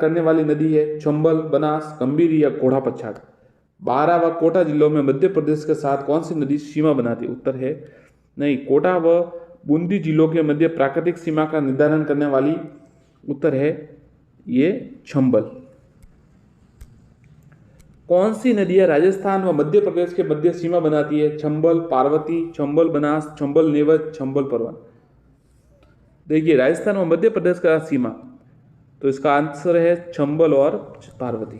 करने वाली नदी है चंबल, बनास, गंभीरी या घोड़ा पछाड़। बारां व कोटा जिलों में मध्य प्रदेश के साथ कौन सी नदी सीमा बनाती है? उत्तर है नहीं, कोटा व बूंदी जिलों के मध्य प्राकृतिक सीमा का निर्धारण करने वाली, उत्तर है ये चंबल। कौन सी नदियां राजस्थान व मध्य प्रदेश के मध्य सीमा बनाती है? चंबल, पार्वती, चंबल बनास, चंबल नेवज, चंबल परवन। देखिए राजस्थान व मध्य प्रदेश का सीमा, तो इसका आंसर है चंबल और पार्वती।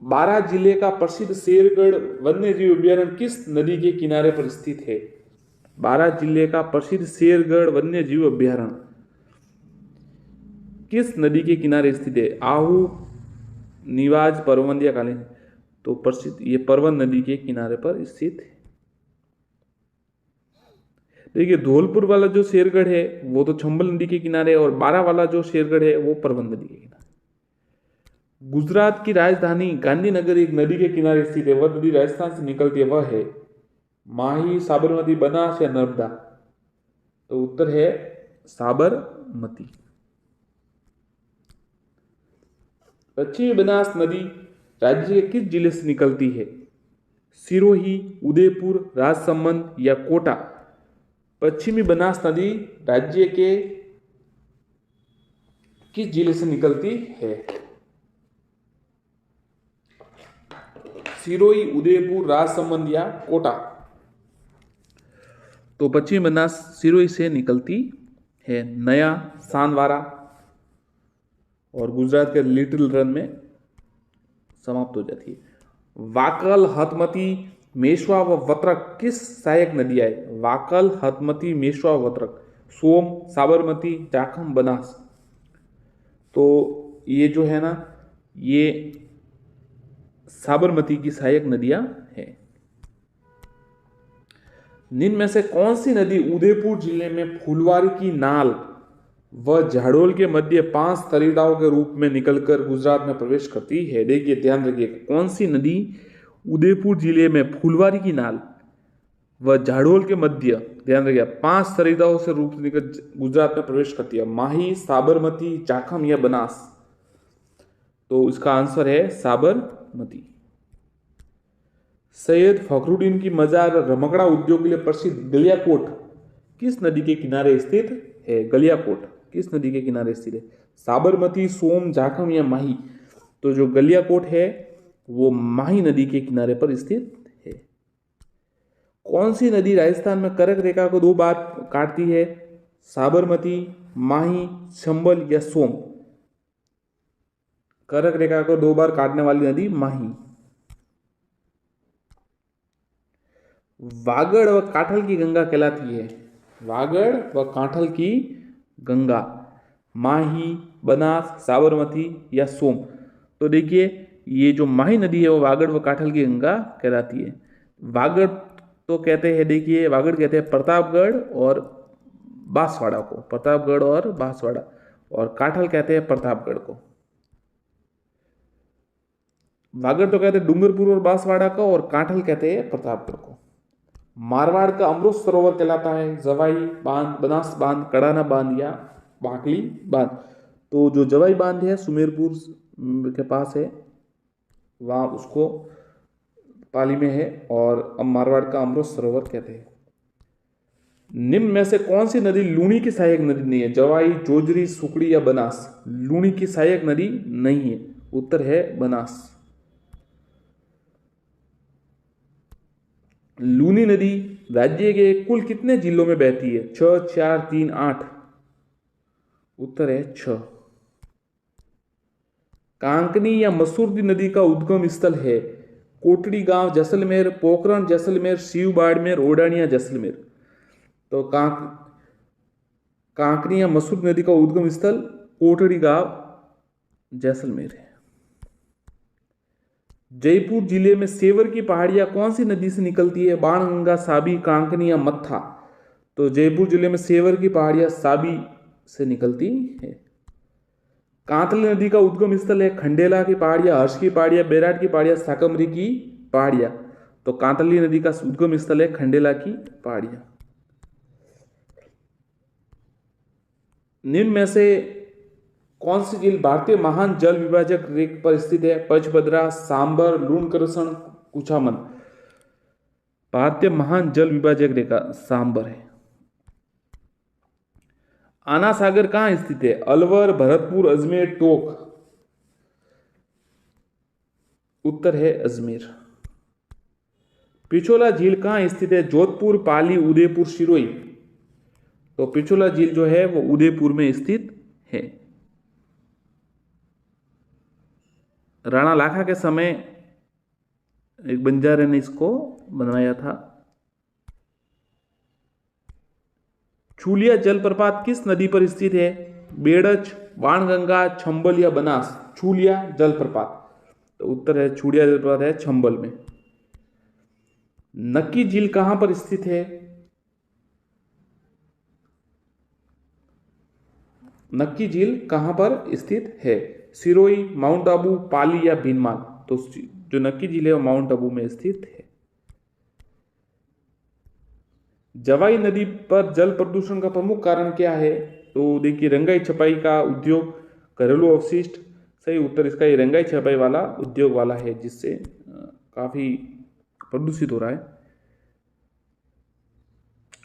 बारां जिले का प्रसिद्ध शेरगढ़ वन्यजीव अभ्यारण्य किस नदी के किनारे पर स्थित है? बारां जिले का प्रसिद्ध शेरगढ़ वन्यजीव अभ्यारण्य किस नदी के किनारे स्थित है? आहू, निवाज, परवन या कालीन? तो प्रसिद्ध ये परवन नदी के किनारे पर स्थित है। देखिए धौलपुर वाला जो शेरगढ़ है वो तो चंबल नदी के किनारे, और बारां वाला जो शेरगढ़ है वो परवन नदी के किनारे। गुजरात की राजधानी गांधीनगर एक नदी के किनारे स्थित है, वह नदी राजस्थान से निकलती है, वह है माही, साबरमती, बनास या नर्मदा? तो उत्तर है साबरमती। पश्चिमी बनास नदी राज्य के किस जिले से निकलती है? सिरोही, उदयपुर, राजसमंद या कोटा? पश्चिमी बनास नदी राज्य के किस जिले से निकलती है? सिरोही, उदयपुर, राजसमंद या कोटा? तो पश्चिमी बनास सिरोही से निकलती है, नया, सानवारा और गुजरात के लिटिल रन में समाप्त हो जाती है। वाकल, हथमती, मेश्वा व वत्रक किस सहायक नदियां है? वाकल, हथमती, मेश्वा, वत्रक, सोम, साबरमती, जाखम, बनास? तो ये जो है ना, ये साबरमती की सहायक नदियां हैं। निम्न में से कौन सी नदी उदयपुर जिले में फुलवारी की नाल व झाड़ोल के मध्य 5 तरीदाओं के रूप में निकलकर गुजरात में प्रवेश करती है? देखिए ध्यान रखिएगा, कौन सी नदी उदयपुर जिले में फुलवारी की नाल व झाड़ोल के मध्य, ध्यान रखिएगा, 5 तरीदाओं से रूप निकल गुजरात में प्रवेश करती है? माही, साबरमती, जाखम या बनास? तो इसका आंसर है साबरमती। सैयद फखरुद्दीन की मजार रमकड़ा उद्योग के लिए प्रसिद्ध गलियाकोट किस नदी के किनारे स्थित है? गलियाकोट किस नदी के किनारे स्थित है? साबरमती, सोम, जाखम या माही? तो जो गलियाकोट है वो माही नदी के किनारे पर स्थित है। कौन सी नदी राजस्थान में कर्क रेखा को 2 बार काटती है? साबरमती, माही, चंबल या सोम? कर्क रेखा को 2 बार काटने वाली नदी माही। वागड़ व काठल की गंगा कहलाती है? वागड़ व काठल की गंगा, माही, बनास, साबरमती या सोम? तो देखिए ये जो माही नदी है वो वागड़ व काठल की गंगा कहलाती है। वागड़ तो कहते हैं, देखिए वागड़ कहते हैं प्रतापगढ़ और बांसवाड़ा को, प्रतापगढ़ और बांसवाड़ा, और काठल कहते हैं प्रतापगढ़ को। वागड़ तो कहते हैं डूंगरपुर और बांसवाड़ा को, और काठल कहते हैं प्रतापगढ़ को। मारवाड़ का अमृत सरोवर कहलाता है जवाई बांध, बनास बांध, कड़ाना बांध या बाकली बांध? तो जो जवाई बांध है सुमेरपुर के पास है, वहाँ उसको पाली में है, और मारवाड़ का अमृत सरोवर कहते हैं। निम्न में से कौन सी नदी लूणी की सहायक नदी नहीं है? जवाई, जोजरी, सुकड़ी या बनास? लूणी की सहायक नदी नहीं है, उत्तर है बनास। लूनी नदी राज्य के कुल कितने जिलों में बहती है? 6, 4, 3, 8? उत्तर है 6। कांकनी या मसूरदी नदी का उद्गम स्थल है? कोटड़ी गांव, जैसलमेर, पोखरण, जैसलमेर, शिव बाड़मेर, ओडानिया, जैसलमेर? तो कांकनी या मसूरदी नदी का उद्गम स्थल कोटड़ी गांव, जैसलमेर है। जयपुर जिले में सेवर की पहाड़ियां कौन सी नदी से निकलती है? बाणगंगा, साबी, कांकनी या मत्था? तो जयपुर जिले में सेवर की पहाड़ियां साबी से निकलती है। कांतली नदी का उद्गम स्थल है खंडेला की पहाड़ियां, हर्ष की पहाड़ियां, बैराट की पहाड़ियां, साकमरी की पहाड़ियां? तो कांतली नदी का उद्गम स्थल है खंडेला की पहाड़ियां। निम्न में से कौन सी झील भारतीय महान जल विभाजक रेखा पर स्थित है? पचभद्रा, सांबर, लूणकरसण, कुचामन। भारतीय महान जल विभाजक रेखा सांबर है। आना सागर कहां स्थित है? अलवर, भरतपुर, अजमेर, टोक। उत्तर है अजमेर। पिछोला झील कहां स्थित है? जोधपुर, पाली, उदयपुर, सिरोही। तो पिछोला झील जो है वो उदयपुर में स्थित है। राणा लाखा के समय एक बंजारे ने इसको बनवाया था। छूलिया जलप्रपात किस नदी पर स्थित है? बेड़च, बाणगंगा, छंबल या बनास। छूलिया जलप्रपात, तो उत्तर है छूलिया जलप्रपात है छंबल में। नक्की झील कहां पर स्थित है? नक्की झील कहां पर स्थित है? सिरोही, माउंट आबू, पाली या भीनमाल। तो जो नक्की झील है वो माउंट आबू में स्थित है। जवाई नदी पर जल प्रदूषण का प्रमुख कारण क्या है? तो देखिए रंगाई छपाई का उद्योग, घरेलू अवशिष्ट। सही उत्तर इसका ये रंगाई छपाई वाला उद्योग वाला है, जिससे काफी प्रदूषित हो रहा है।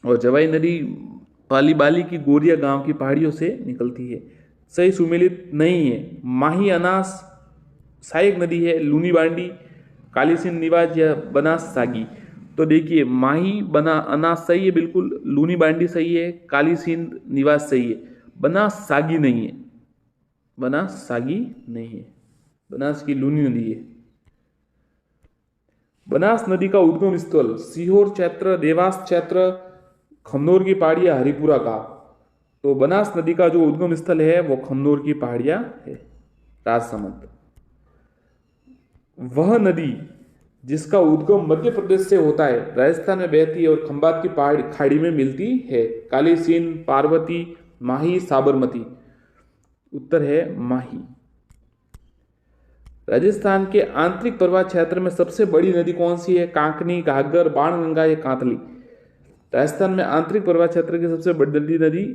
और जवाई नदी पाली बाली की गोरिया गांव की पहाड़ियों से निकलती है। सही सुमेलित नहीं है। माही अनास सहायक नदी है, लूनी बांडी, काली सिंध निवास या बनास सागी। तो देखिए माही बना अनास सही है बिल्कुल, लूनी बांडी सही है, काली सिंध निवास सही है, बनास सागी नहीं है। बनास सागी नहीं है, बनास की लूनी नदी है। बनास नदी का उद्गम स्थल सीहोर क्षेत्र, देवास क्षेत्र, खमनोर की पहाड़ियां, हरिपुरा गांव। तो बनास नदी का जो उद्गम स्थल है वो खमनोर की पहाड़ियां है, राजसमंद। वह नदी जिसका उद्गम मध्य प्रदेश से होता है, राजस्थान में बहती है और खंबात की पहाड़ी खाड़ी में मिलती है। काली सिंध, पार्वती, माही, साबरमती। उत्तर है माही। राजस्थान के आंतरिक प्रवाह क्षेत्र में सबसे बड़ी नदी कौन सी है? कांकनी, घाघर, बाणगंगा या कांतली। राजस्थान में आंतरिक प्रवाह क्षेत्र की सबसे बड़ी नदी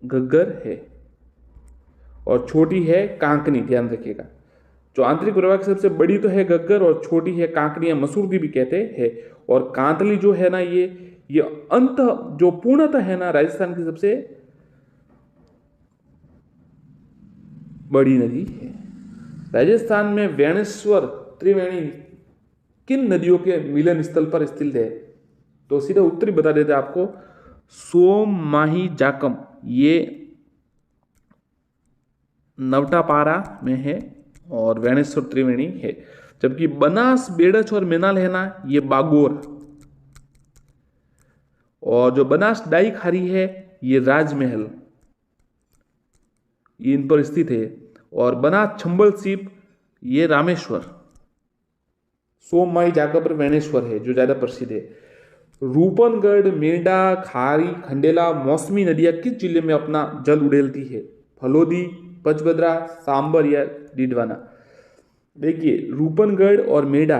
घग्गर है और छोटी है कांकनी, ध्यान रखिएगा। जो आंतरिक प्रवाह की सबसे बड़ी तो है घग्गर और छोटी है कांकनी या मसूरदी भी कहते हैं। और कांतली जो है ना ये अंत जो पूर्णतः है ना राजस्थान की सबसे बड़ी नदी है। राजस्थान में वेणेश्वर त्रिवेणी किन नदियों के मिलन स्थल पर स्थित है? तो सीधा उत्तर बता देते आपको, सोम, माही, जाकम। ये नवटापारा में है और वेणेश्वर त्रिवेणी है। जबकि बनास, बेड़च और मेनाल है ना ये बागोर। और जो बनास डाई खारी है ये राजमहल, ये इन पर स्थित है। और बनास छंबल सीप ये रामेश्वर। सोम, माही, जाकम, वेणेश्वर है जो ज्यादा प्रसिद्ध है। रूपनगढ़, मेंढा, खारी, खंडेला, मौसमी नदियां किस जिले में अपना जल उड़ेलती है? फलोदी, पचभद्रा, सांबर या डीडवाना। देखिए रूपनगढ़ और मेंढा,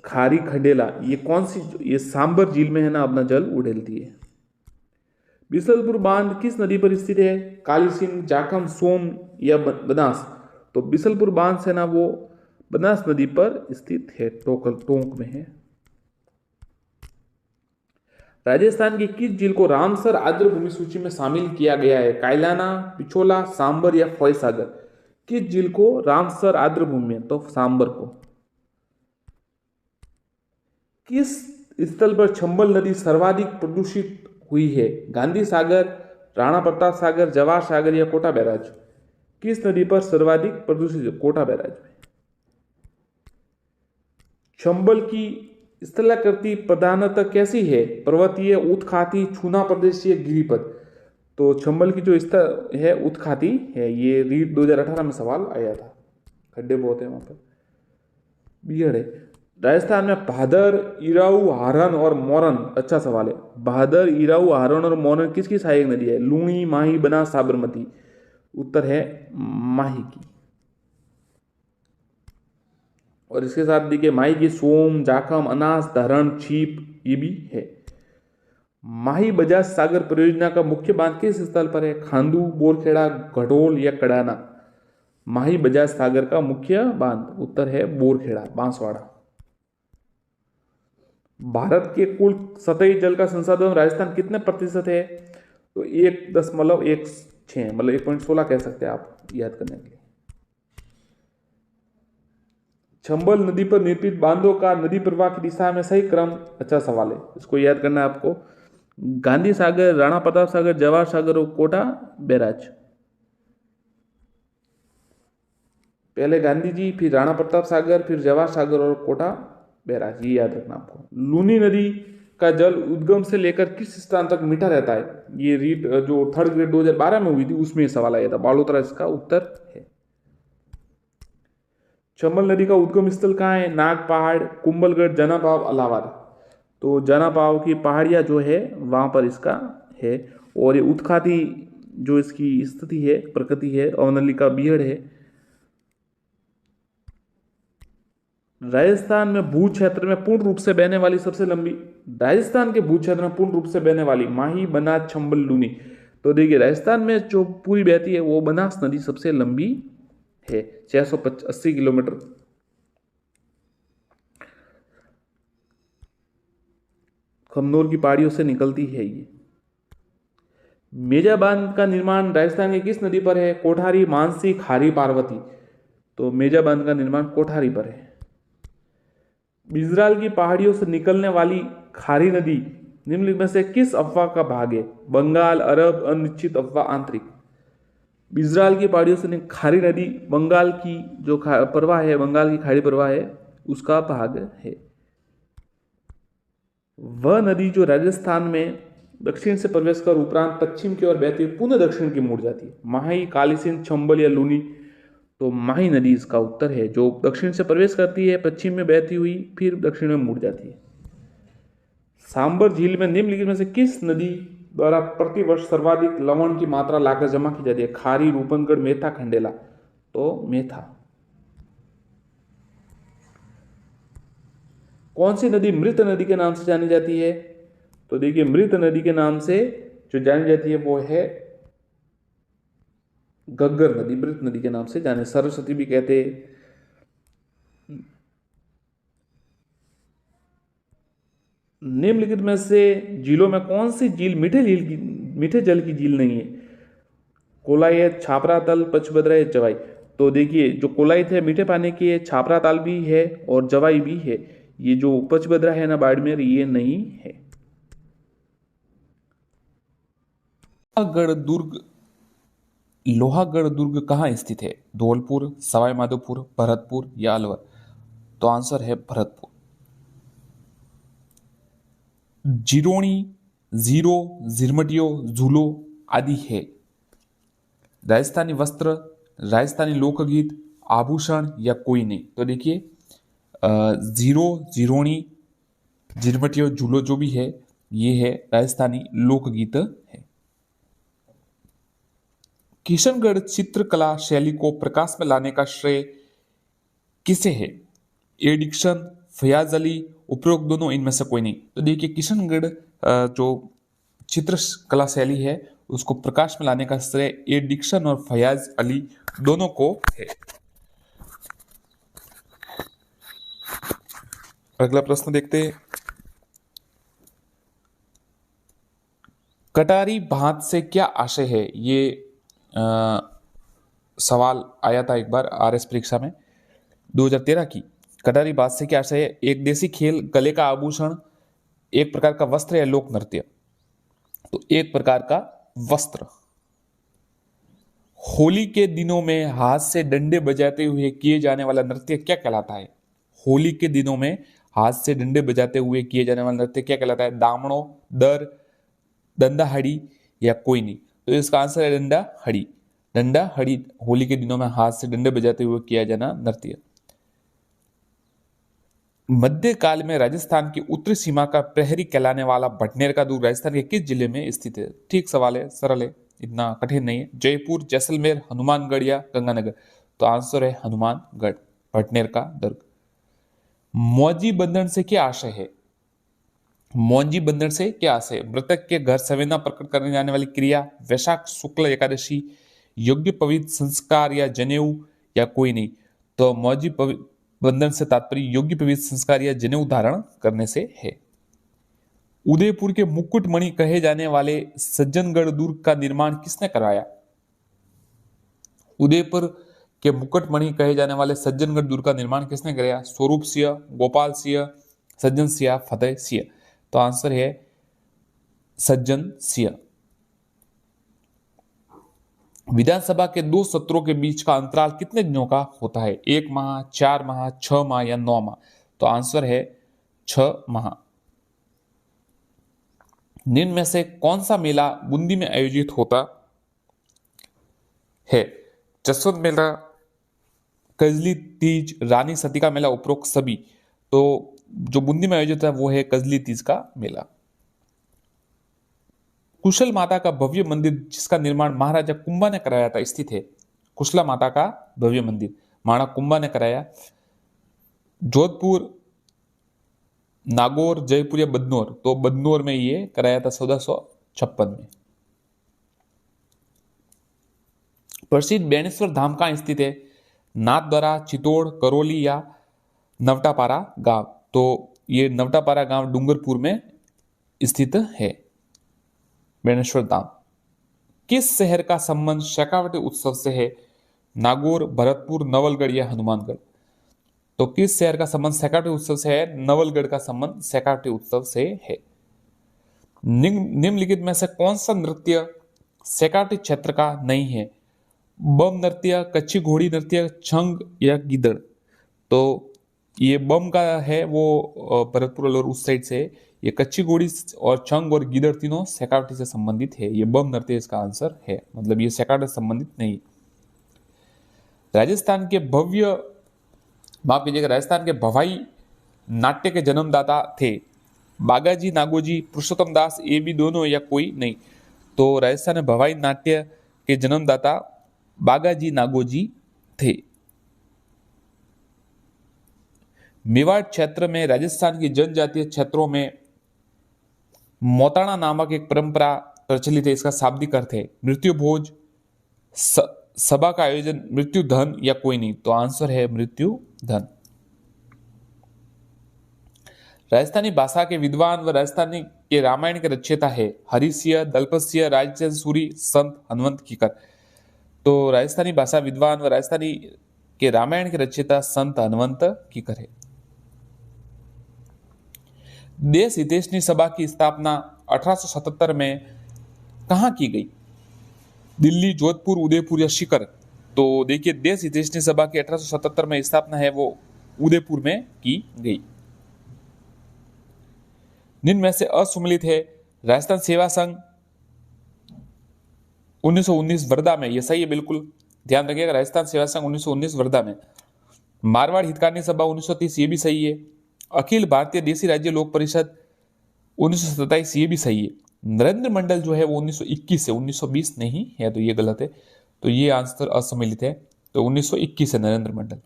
खारी, खंडेला ये कौन सी, ये सांबर झील में है ना अपना जल उड़ेलती है। बिसलपुर बांध किस नदी पर स्थित है? काली सिंध, जाखम, सोम या बनास। तो बिसलपुर बांध से ना वो बनास नदी पर स्थित है, टोंक में है। राजस्थान की किस झील को रामसर आर्द्रभूमि सूची में शामिल किया गया है? कायलाना, पिछोला, सांबर या फॉयसागर। किस झील को रामसर आर्द्रभूमि में? तो सांबर को। किस स्थल पर चंबल नदी सर्वाधिक प्रदूषित हुई है? गांधी सागर, राणा प्रताप सागर, जवाहर सागर या कोटा बैराज। किस नदी पर सर्वाधिक प्रदूषित? कोटा बैराज में। चंबल की स्थलाकृति प्रधानतः कैसी है? पर्वतीय, उत्खाती, छूना प्रदेशीय, गिरिपथ। तो चंबल की जो स्थल है उत्खाती है। ये रीट 2018 में सवाल आया था, खड्डे बहुत है वहां पर, बियड़ है। राजस्थान में भादर, इराऊ, हारन और मोरन, अच्छा सवाल है। भादर, इराऊ, हारन और मोरन किसकी सहायक नदी है? लूणी, माही, बनास, साबरमती। उत्तर है माही की। और इसके साथ देखिए माही की सोम, जाखम, अनास, धरण, छीप ये भी है। माही बजाज सागर परियोजना का मुख्य बांध किस स्थल पर है? खांडू, बोरखेड़ा, घडोल या कड़ाना? माही बजाज सागर का मुख्य बांध उत्तर है बोरखेड़ा, बांसवाड़ा। भारत के कुल सतही जल का संसाधन राजस्थान कितने प्रतिशत है? तो 1.16 मतलब 1.16 कह सकते हैं आप याद करने के लिए। चंबल नदी पर निर्मित बांधों का नदी प्रवाह की दिशा में सही क्रम, अच्छा सवाल है, इसको याद करना है आपको। गांधी सागर, राणा प्रताप सागर, जवाहर सागर और कोटा बैराज। पहले गांधी जी, फिर राणा प्रताप सागर, फिर जवाहर सागर और कोटा बैराज, ये याद रखना आपको। लूनी नदी का जल उद्गम से लेकर किस स्थान तक मीठा रहता है? ये रीट जो थर्ड ग्रेड 2012 में हुई थी उसमें सवाल आया था, बालोतरा इसका उत्तर है। चंबल नदी का उद्गम स्थल कहाँ है? नाग पहाड़, कुंभलगढ़, जनापाव, अलाहाबाद। तो जनापाव की पहाड़ियाँ जो है वहाँ पर इसका है। और ये उत्खाती जो इसकी स्थिति है, प्रकृति है, अवनलिका बीहड़ है। राजस्थान में भू क्षेत्र में पूर्ण रूप से बहने वाली सबसे लंबी, राजस्थान के भू क्षेत्र में पूर्ण रूप से बहने वाली माही, बनास, चंबल, लूनी। तो देखिए राजस्थान में जो पूरी बहती है वो बनास नदी सबसे लंबी है, 680 किलोमीटर। कमनौर की पहाड़ियों से निकलती है ये। मेजा बांध का निर्माण राजस्थान की किस नदी पर है? कोठारी, मानसी, खारी, पार्वती। तो मेजा बांध का निर्माण कोठारी पर है। बिजराल की पहाड़ियों से निकलने वाली खारी नदी निम्नलिखित में से किस अफवाह का भाग है? बंगाल, अरब, अनिश्चित, अफवाह, आंतरिक। बिजराल की पहाड़ियों से खारी नदी बंगाल की जो प्रवाह है, बंगाल की खाड़ी प्रवाह है, उसका भाग है। वह नदी जो राजस्थान में दक्षिण से प्रवेश कर उपरांत पश्चिम की ओर बहती हुई पुनः दक्षिण की मुड़ जाती है, माही, काली सिंध, चंबल या लूनी। तो माही नदी इसका उत्तर है, जो दक्षिण से प्रवेश करती है, पश्चिम में बहती हुई फिर दक्षिण में मुड़ जाती है। सांबर झील में निम्नलिखित में से किस नदी द्वारा प्रतिवर्ष सर्वाधिक लवण की मात्रा लाकर जमा की जाती है? खारी, रूपनगढ़, मेथा, खंडेला। तो मेथा। कौन सी नदी मृत नदी के नाम से जानी जाती है? तो देखिए मृत नदी के नाम से जो जानी जाती है वो है गग्गर नदी, मृत नदी के नाम से जाने, सरस्वती भी कहते हैं। निम्नलिखित में से झीलों में कौन सी झील मीठे जल की झील नहीं है? कोलाई है, छापरा ताल, पचभद्रा है, जवाई। तो देखिए जो कोलाई थे मीठे पानी की है, छापरा ताल भी है और जवाई भी है। ये जो पचभद्रा है ना बाड़मेर, ये नहीं है। लोहागढ़ दुर्ग कहाँ स्थित है? धौलपुर, सवाई माधोपुर, भरतपुर या अलवर। तो आंसर है भरतपुर। जिरोनी, जीरो, झिरमटियो, झूलो आदि है राजस्थानी वस्त्र, राजस्थानी लोकगीत, आभूषण या कोई नहीं। तो देखिए जीरो, जिरोनी, झिरमटियो, झूलो जो भी है ये है राजस्थानी लोकगीत है। किशनगढ़ चित्रकला शैली को प्रकाश में लाने का श्रेय किसे है? एडिक्शन, फयाज अली, उपरोक्त दोनों, इनमें से कोई नहीं। तो देखिए किशनगढ़ जो चित्रकला शैली है उसको प्रकाश में लाने का श्रेय एडिक्शन और फयाज अली दोनों को है। अगला प्रश्न देखते हैं। कटारी बांध से क्या आशय है? ये सवाल आया था एक बार आरएस परीक्षा में 2013 की। कटारी बांध से क्या आशय है? एक देसी खेल, गले का आभूषण, एक प्रकार का वस्त्र या लोक नृत्य। तो एक प्रकार का वस्त्र। होली के दिनों में हाथ से डंडे बजाते हुए किए जाने वाला नृत्य क्या कहलाता है? होली के दिनों में हाथ से डंडे बजाते हुए किए जाने वाला नृत्य क्या कहलाता है? दामड़ो, दर, दंडा हड़ी या कोई नहीं। तो इसका आंसर है डंडा हड़ी। डंडा हड़ी होली के दिनों में हाथ से डंडे बजाते हुए किया जाना नृत्य। मध्यकाल में राजस्थान की उत्तरी सीमा का प्रहरी कहलाने वाला भटनेर का दुर्ग राजस्थान के किस जिले में स्थित है? ठीक सवाल है, सरल है, इतना कठिन नहीं है। जयपुर, जैसलमेर, हनुमानगढ़ या गंगानगर। तो आंसर है हनुमानगढ़, भटनेर का दुर्ग। मौजी बंधन से क्या आशय है? मौंजी बंधन से क्या आशय? मृतक के घर संवेदना प्रकट करने जाने वाली क्रिया, वैशाख शुक्ल एकादशी, योग्य पवित्र संस्कार या जनेऊ या कोई नहीं। तो मौंजी बंधन से तात्पर्य योग्य पवित्र संस्कार या जनेऊ धारण करने से है। उदयपुर के मुकुटमणि कहे जाने वाले सज्जनगढ़ दुर्ग का निर्माण किसने कराया? उदयपुर के मुकुटमणि कहे जाने वाले सज्जनगढ़ दुर्ग का निर्माण किसने कराया? स्वरूप सिंह, गोपाल सिंह, सज्जन सिंह, फतेह सिंह। तो आंसर है सज्जन सिंह। विधानसभा के 2 सत्रों के बीच का अंतराल कितने दिनों का होता है? 1 माह, 4 माह, 6 माह या 9 माह? तो आंसर है 6 माह। निम्न में से कौन सा मेला बूंदी में आयोजित होता है? जसवंत मेला, कजली तीज, रानी सती का मेला, उपरोक्त सभी। तो जो बूंदी में आयोजित है वो है कजली तीज का मेला। कुशल माता का भव्य मंदिर जिसका निर्माण महाराजा कुंभा ने कराया था स्थित है? कुशला माता का भव्य मंदिर महाराणा कुंभा ने कराया। जोधपुर, नागौर, जयपुर या बदनौर? तो बदनौर में ये कराया था 1456 में। प्रसिद्ध बेणेश्वर धाम कहाँ स्थित है? नाथद्वारा, चित्तौड़, करौली या नवटापारा गांव? तो ये नवटापारा गांव डूंगरपुर में स्थित है बेणेश्वर धाम। किस शहर का संबंध शेखावटी उत्सव से है? नागौर, भरतपुर, नवलगढ़ या हनुमानगढ़? तो किस शहर का संबंध शेखावटी उत्सव से है? नवलगढ़ का संबंध शेखावटी उत्सव से है। निम्नलिखित में से कौन सा नृत्य शेखावटी क्षेत्र का नहीं है? बम नृत्य, कच्ची घोड़ी नृत्य, छंग या गिदड़? तो ये बम का है वो भरतपुर और उस साइड से। ये कच्ची घोड़ी और छंग और गिदड़ तीनों शेखावटी से संबंधित है। ये बम नृत्य इसका आंसर है, मतलब ये शेखावटी से संबंधित नहीं। राजस्थान के राजस्थान के भवाई नाट्य के जन्मदाता थे? बागाजी, नागोजी, पुरुषोत्तम दास, ये भी दोनों या कोई नहीं? तो राजस्थान में भवाई नाट्य के जन्मदाता बागाजी नागोजी थे। मेवाड़ क्षेत्र में राजस्थान की जनजातीय क्षेत्रों में मोताणा नामक एक परंपरा प्रचलित है। इसका शाब्दिक अर्थ है मृत्यु भोज, सभा का आयोजन, मृत्यु धन या कोई नहीं? तो आंसर है मृत्यु धन। राजस्थानी भाषा के विद्वान व राजस्थानी के रामायण के रचयिता है? हरिसिंह, दलपतसिंह, राजचंद्र सूरी, संत हनुमंत कीकर? तो राजस्थानी भाषा विद्वान व राजस्थानी के रामायण के रचयिता संत हनुमंत कीकर है। देश हितैषणी सभा की स्थापना 1877 में कहां की गई? दिल्ली, जोधपुर, उदयपुर या सीकर? तो देखिए देश हितैषणी सभा की 1877 में स्थापना है वो उदयपुर में की गई। निम्न में से असुमेलित है? राजस्थान सेवा संघ 1919 वर्धा में, ये सही है बिल्कुल, ध्यान रखिएगा। राजस्थान सेवा संघ 1919 वर्धा में। मारवाड़ हितकारिणी सभा 1930, ये भी सही है। अखिल भारतीय देसी राज्य लोक परिषद 1927, ये भी सही है। नरेंद्र मंडल जो है वो 1921 है, 1920 नहीं है, तो ये गलत है। तो ये आंसर असम्मिलित है, तो 1921 है नरेंद्र मंडल।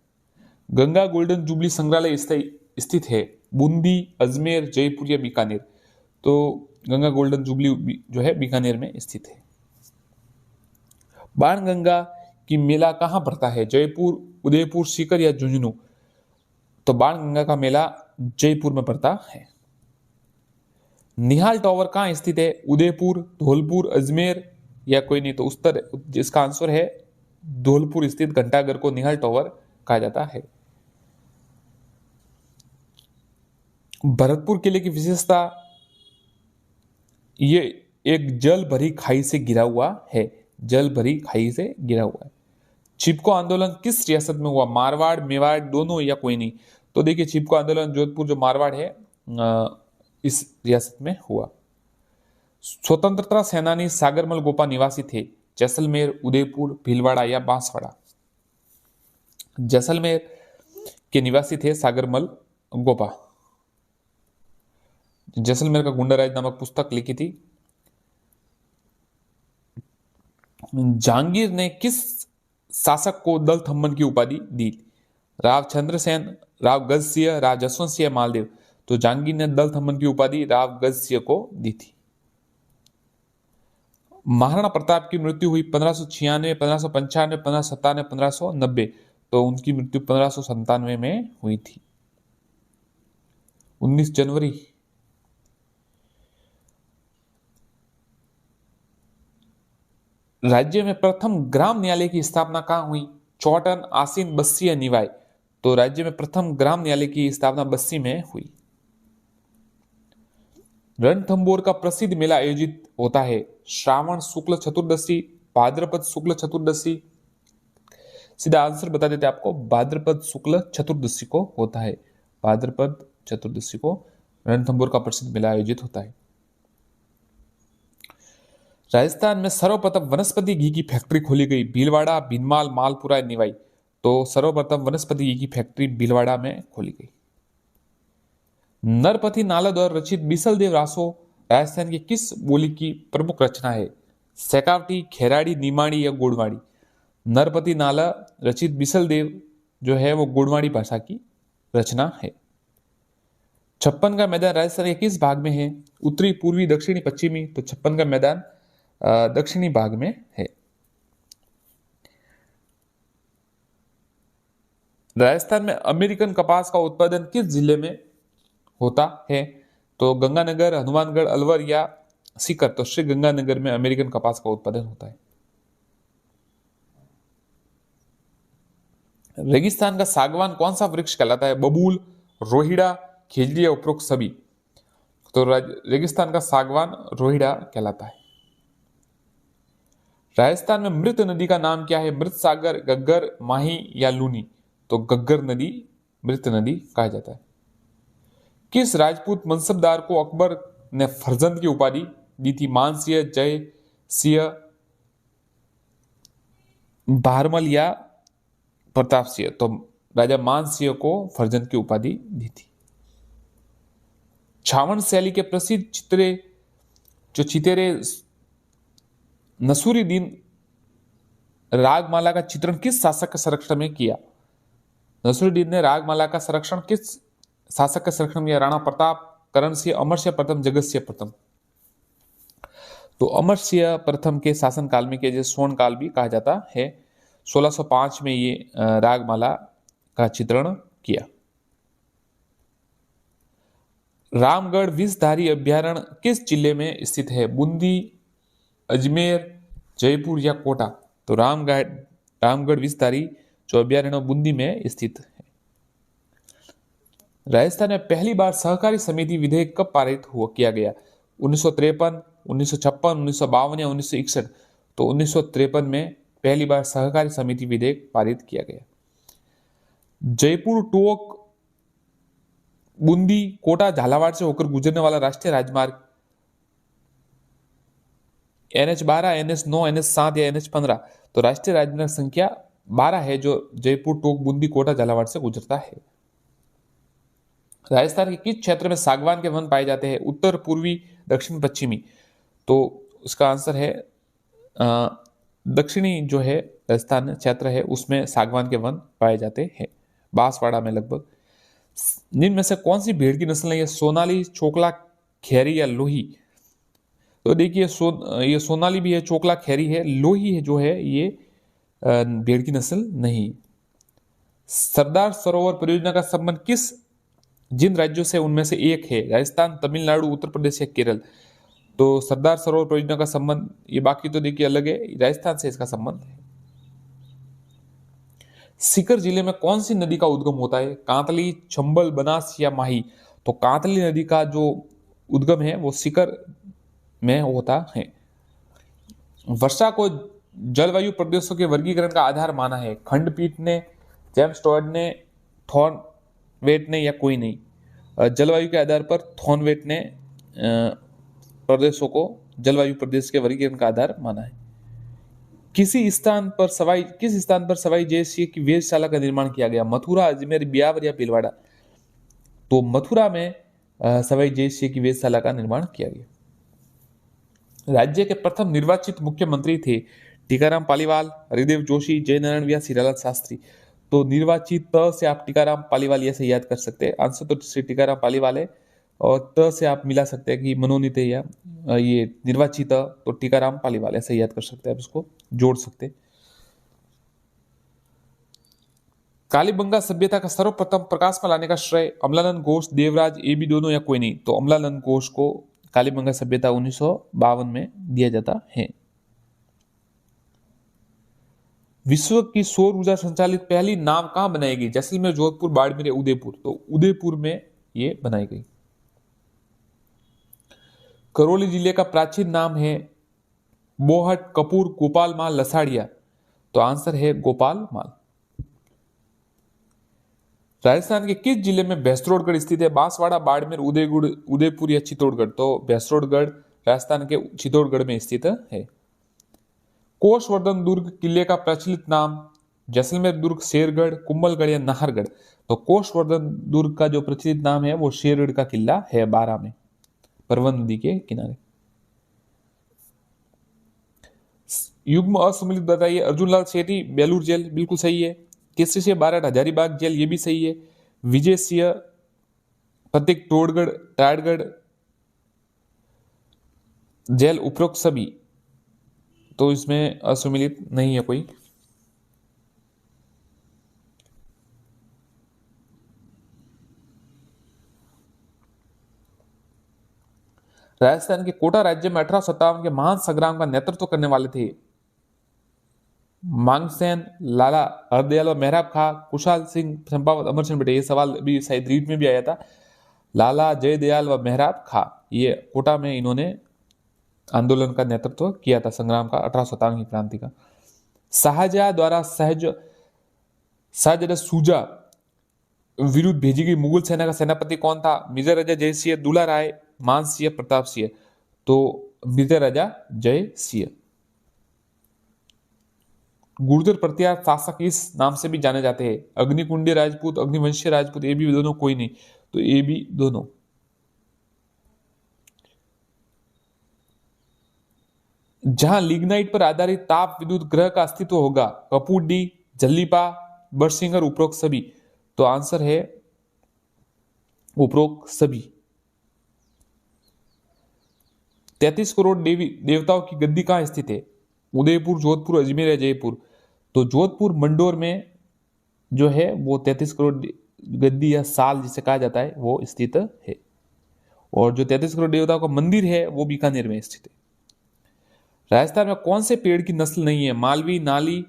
गंगा गोल्डन जुबली संग्रहालय स्थित है? बूंदी, अजमेर, जयपुर या बीकानेर? तो गंगा गोल्डन जुबली जो है बीकानेर में स्थित है। बाणगंगा की मेला कहां पड़ता है? जयपुर, उदयपुर, सीकर या झुंझुनू? तो बाणगंगा का मेला जयपुर में पड़ता है। निहाल टावर कहां स्थित है? उदयपुर, धौलपुर, अजमेर या कोई नहीं? तो उत्तर जिसका आंसर है धौलपुर स्थित घंटाघर को निहाल टावर कहा जाता है। भरतपुर किले की विशेषता, ये एक जल भरी खाई से घिरा हुआ है। जल भरी खाई से घिरा हुआ है। चिपको आंदोलन किस रियासत में हुआ? मारवाड़, मेवाड़, दोनों या कोई नहीं? तो देखिए चिपको आंदोलन जोधपुर जो मारवाड़ है इस रियासत में हुआ। स्वतंत्रता सेनानी सागरमल गोपा निवासी थे? जैसलमेर, उदयपुर, भीलवाड़ा या बांसवाड़ा? जैसलमेर के निवासी थे सागरमल गोपा। जैसलमेर का गुंडाराज नामक पुस्तक लिखी थी। जहांगीर ने किस शासक को दल थम्मन की उपाधि दी? राव चंद्रसेन, राव गज सिंह, राव जसवंत सिंह, मालदेव? तो जहांगीर ने दल थम्मन की उपाधि राव गज सिंह को दी थी। महाराणा प्रताप की मृत्यु हुई 1596, 1595, 1597, 1590। तो उनकी मृत्यु 1597 में हुई थी, 19 जनवरी। राज्य में प्रथम ग्राम न्यायालय की स्थापना कहां हुई? चौहटन, आसीन, बस्सी या निवाई? तो राज्य में प्रथम ग्राम न्यायालय की स्थापना बस्सी में हुई। रणथंभौर का प्रसिद्ध मेला आयोजित होता है श्रावण शुक्ल चतुर्दशी, भाद्रपद शुक्ल चतुर्दशी? सीधा आंसर बता देते आपको, भाद्रपद शुक्ल चतुर्दशी को होता है। भाद्रपद चतुर्दशी को रणथंभौर का प्रसिद्ध मेला आयोजित होता है। राजस्थान में सर्वप्रथम वनस्पति घी की फैक्ट्री खोली गई, भीलवाड़ा, भीनमाल, मालपुरा, निवाई? तो सर्वप्रथम वनस्पति घी की फैक्ट्री भीलवाड़ा में खोली गई। नरपति नाला द्वारा रचित बीसलदेव रासो राजस्थान की किस बोली की प्रमुख रचना है? सेकावटी, खेराड़ी, निमाड़ी या गोडवाड़ी? नरपति नाला रचित बीसलदेव जो है वो गोडवाड़ी भाषा की रचना है। छप्पन का मैदान राजस्थान के किस भाग में है? उत्तरी, पूर्वी, दक्षिणी, पश्चिमी? तो छप्पन का मैदान दक्षिणी भाग में है। राजस्थान में अमेरिकन कपास का उत्पादन किस जिले में होता है? तो गंगानगर, हनुमानगढ़, अलवर या सीकर? तो श्री गंगानगर में अमेरिकन कपास का उत्पादन होता है। रेगिस्तान का सागवान कौन सा वृक्ष कहलाता है? बबूल, रोहिड़ा, खेजड़ी या उपरोक्त सभी? तो रेगिस्तान का सागवान रोहिड़ा कहलाता है। राजस्थान में मृत नदी का नाम क्या है? मृत सागर, गग्गर, माही या लूनी? तो गग्गर नदी मृत नदी कहा जाता है। किस राजपूत मनसबदार को अकबर ने फरजंद की उपाधि दी थी? मानसिंह, जय सिंह, भारमल या प्रताप सिंह? तो राजा मानसिंह को फरजंद की उपाधि दी थी। छावण शैली के प्रसिद्ध चितेरे नसूरुद्दीन रागमाला का चित्रण किस शासक के संरक्षण में किया? नसूरुद्दीन ने रागमाला का संरक्षण किस शासक के संरक्षण में? राणा प्रताप, करण सिंह, अमर सिंह प्रथम, जगत सिंह प्रथम? तो अमर सिंह प्रथम के शासनकाल में के स्वर्ण काल भी कहा जाता है। 1605 में ये रागमाला का चित्रण किया। रामगढ़ विषधारी अभ्यारण्य किस जिले में स्थित है? बूंदी, अजमेर, जयपुर या कोटा? तो रामगढ़ विषधारी जो अभ्यारण्य बूंदी में स्थित है। राजस्थान में पहली बार सहकारी समिति विधेयक कब पारित किया गया? 1953, 1956, 1952 या 1961? तो 1953 में पहली बार सहकारी समिति विधेयक पारित किया गया। जयपुर, टोंक, बूंदी, कोटा, झालावाड़ से होकर गुजरने वाला राष्ट्रीय राजमार्ग NH12, NH9, NH7 या NH15? तो राष्ट्रीय राजमार्ग संख्या 12 है जो जयपुर, टोंक, बूंदी, कोटा, झालावाड़ से गुजरता है। राजस्थान के किस क्षेत्र में सागवान के वन पाए जाते हैं? उत्तर, पूर्वी, दक्षिण, पश्चिमी? तो उसका आंसर है दक्षिणी जो है राजस्थान क्षेत्र है उसमें सागवान के वन पाए जाते हैं, बांसवाड़ा में लगभग। निम्न में से कौन सी भेड़ की नस्ल है? ये सोनाली, चोकला, खैरी या लोही? तो देखिए ये सोनाली भी है, चोकला, खैरी है, लोही है जो है ये भेड़ की नस्ल नहीं। सरदार सरोवर परियोजना का संबंध जिन राज्यों से उनमें से एक है? राजस्थान, तमिलनाडु, उत्तर प्रदेश या केरल? तो सरदार सरोवर परियोजना का संबंध, ये बाकी तो देखिए अलग है, राजस्थान से इसका संबंध है। सीकर जिले में कौन सी नदी का उद्गम होता है? कांतली, चंबल, बनास या माही? तो कांतली नदी का जो उद्गम है वो सीकर में होता है। वर्षा को जलवायु प्रदेशों के वर्गीकरण का आधार माना है? खंडपीठ ने, जेम्स टॉड ने, थॉर्नवेट ने या कोई नहीं? जलवायु के आधार पर थॉर्नवेट ने प्रदेशों को जलवायु प्रदेश के वर्गीकरण का आधार माना है। किस स्थान पर सवाई जय सिंह की वेधशाला का निर्माण किया गया? मथुरा, अजमेर, ब्यावर या भीलवाड़ा? तो मथुरा में सवाई जय सिंह की वेधशाला का निर्माण किया गया। राज्य के प्रथम निर्वाचित मुख्यमंत्री थे टीकाराम पालीवाल, हरिदेव जोशी, जयनारायण व्यास, हीरालाल शास्त्री? तो निर्वाचित त से आप टीकाराम पालीवाल ऐसे याद कर सकते हैं। आंसर तो श्री टीकाराम पालीवाल है, और त से आप मिला सकते हैं कि मनोनीत या ये निर्वाचित, तो टीकाराम पालीवाल ऐसे याद कर सकते हैं, आप इसको जोड़ सकते हैं। कालीबंगा सभ्यता का सर्वप्रथम प्रकाश में लाने का श्रेय अमलानंद घोष, देवराज, ए बी दोनों या कोई नहीं, तो अमलानंद घोष को कालीबंगा सभ्यता 1952 में दिया जाता है। विश्व की सौर ऊर्जा संचालित पहली नाव कहां बनाई गई? जैसलमेर, जोधपुर, बाड़मेर या उदयपुर, तो उदयपुर में ये बनाई गई। करौली जिले का प्राचीन नाम है बोहट, कपूर, गोपाल माल, लसाड़िया, तो आंसर है गोपाल माल। राजस्थान के किस जिले में भैंसरोडगढ़ स्थित है? बांसवाड़ा, बाड़मेर, उदयपुर या चित्तौड़गढ़, तो भैंसरोडगढ़ राजस्थान के चित्तौड़गढ़ में स्थित है। कोषवर्धन दुर्ग किले का प्रचलित नाम? जैसलमेर दुर्ग, शेरगढ़, कुंभलगढ़ या नाहरगढ़, तो कोषवर्धन दुर्ग का जो प्रचलित नाम है वो शेरगढ़ का किला है, 12 में, परवन नदी के किनारे। युग्म असम्मिलित बताइए। अर्जुनलाल सेठी, बेलूर जेल, बिल्कुल सही है। केसरी सिंह बारठ, हजारीबाग जेल, ये भी सही है। विजय सिंह प्रतीक, टाड़गढ़ जेल, उपरोक्त सभी, तो इसमें असम्मिलित नहीं है कोई। राजस्थान के कोटा राज्य में 1857 के महान संग्राम का नेतृत्व करने वाले थे मांगसेन, लाला हरदयाल व मेहराब खां, कुशाल सिंह, चंपावत, अमर सिंह बेटे, ये सवाल भी शायद रीट में भी आया था। लाला जयदयाल व मेहराब खां, ये कोटा में इन्होंने आंदोलन का नेतृत्व किया था, संग्राम का, 1857 की क्रांति का। शाहजहां द्वारा शाहजहां सूजा विरुद्ध भेजी गई मुगल सेना का सेनापति कौन था? मिर्जा राजा जयसिंह, दुला राय, मान सिंह, प्रताप सिंह, तो मिर्जा राजा जयसिंह। गुर्जर प्रत्यार शासक इस नाम से भी जाने जाते हैं? अग्निकुंडी राजपूत, अग्निवंशीय राजपूत, ए बी दोनों कोई नहीं, तो ए बी दोनों। जहां लिग्नाइट पर आधारित ताप विद्युत ग्रह का अस्तित्व होगा? कपूरडी, जल्लीपा, बरसिंगर, उपरोक्त सभी, तो आंसर है उपरोक्त सभी। 33 करोड़ देवताओं की गद्दी कहां स्थित है? उदयपुर, जोधपुर, अजमेर या जयपुर, तो जोधपुर मंडोर में जो है वो 33 करोड़ गद्दी या साल जिसे कहा जाता है वो स्थित है। और जो 33 करोड़ देवताओं का मंदिर है वो बीकानेर में स्थित है। राजस्थान में कौन से पेड़ की नस्ल नहीं है? मालवी, नाली,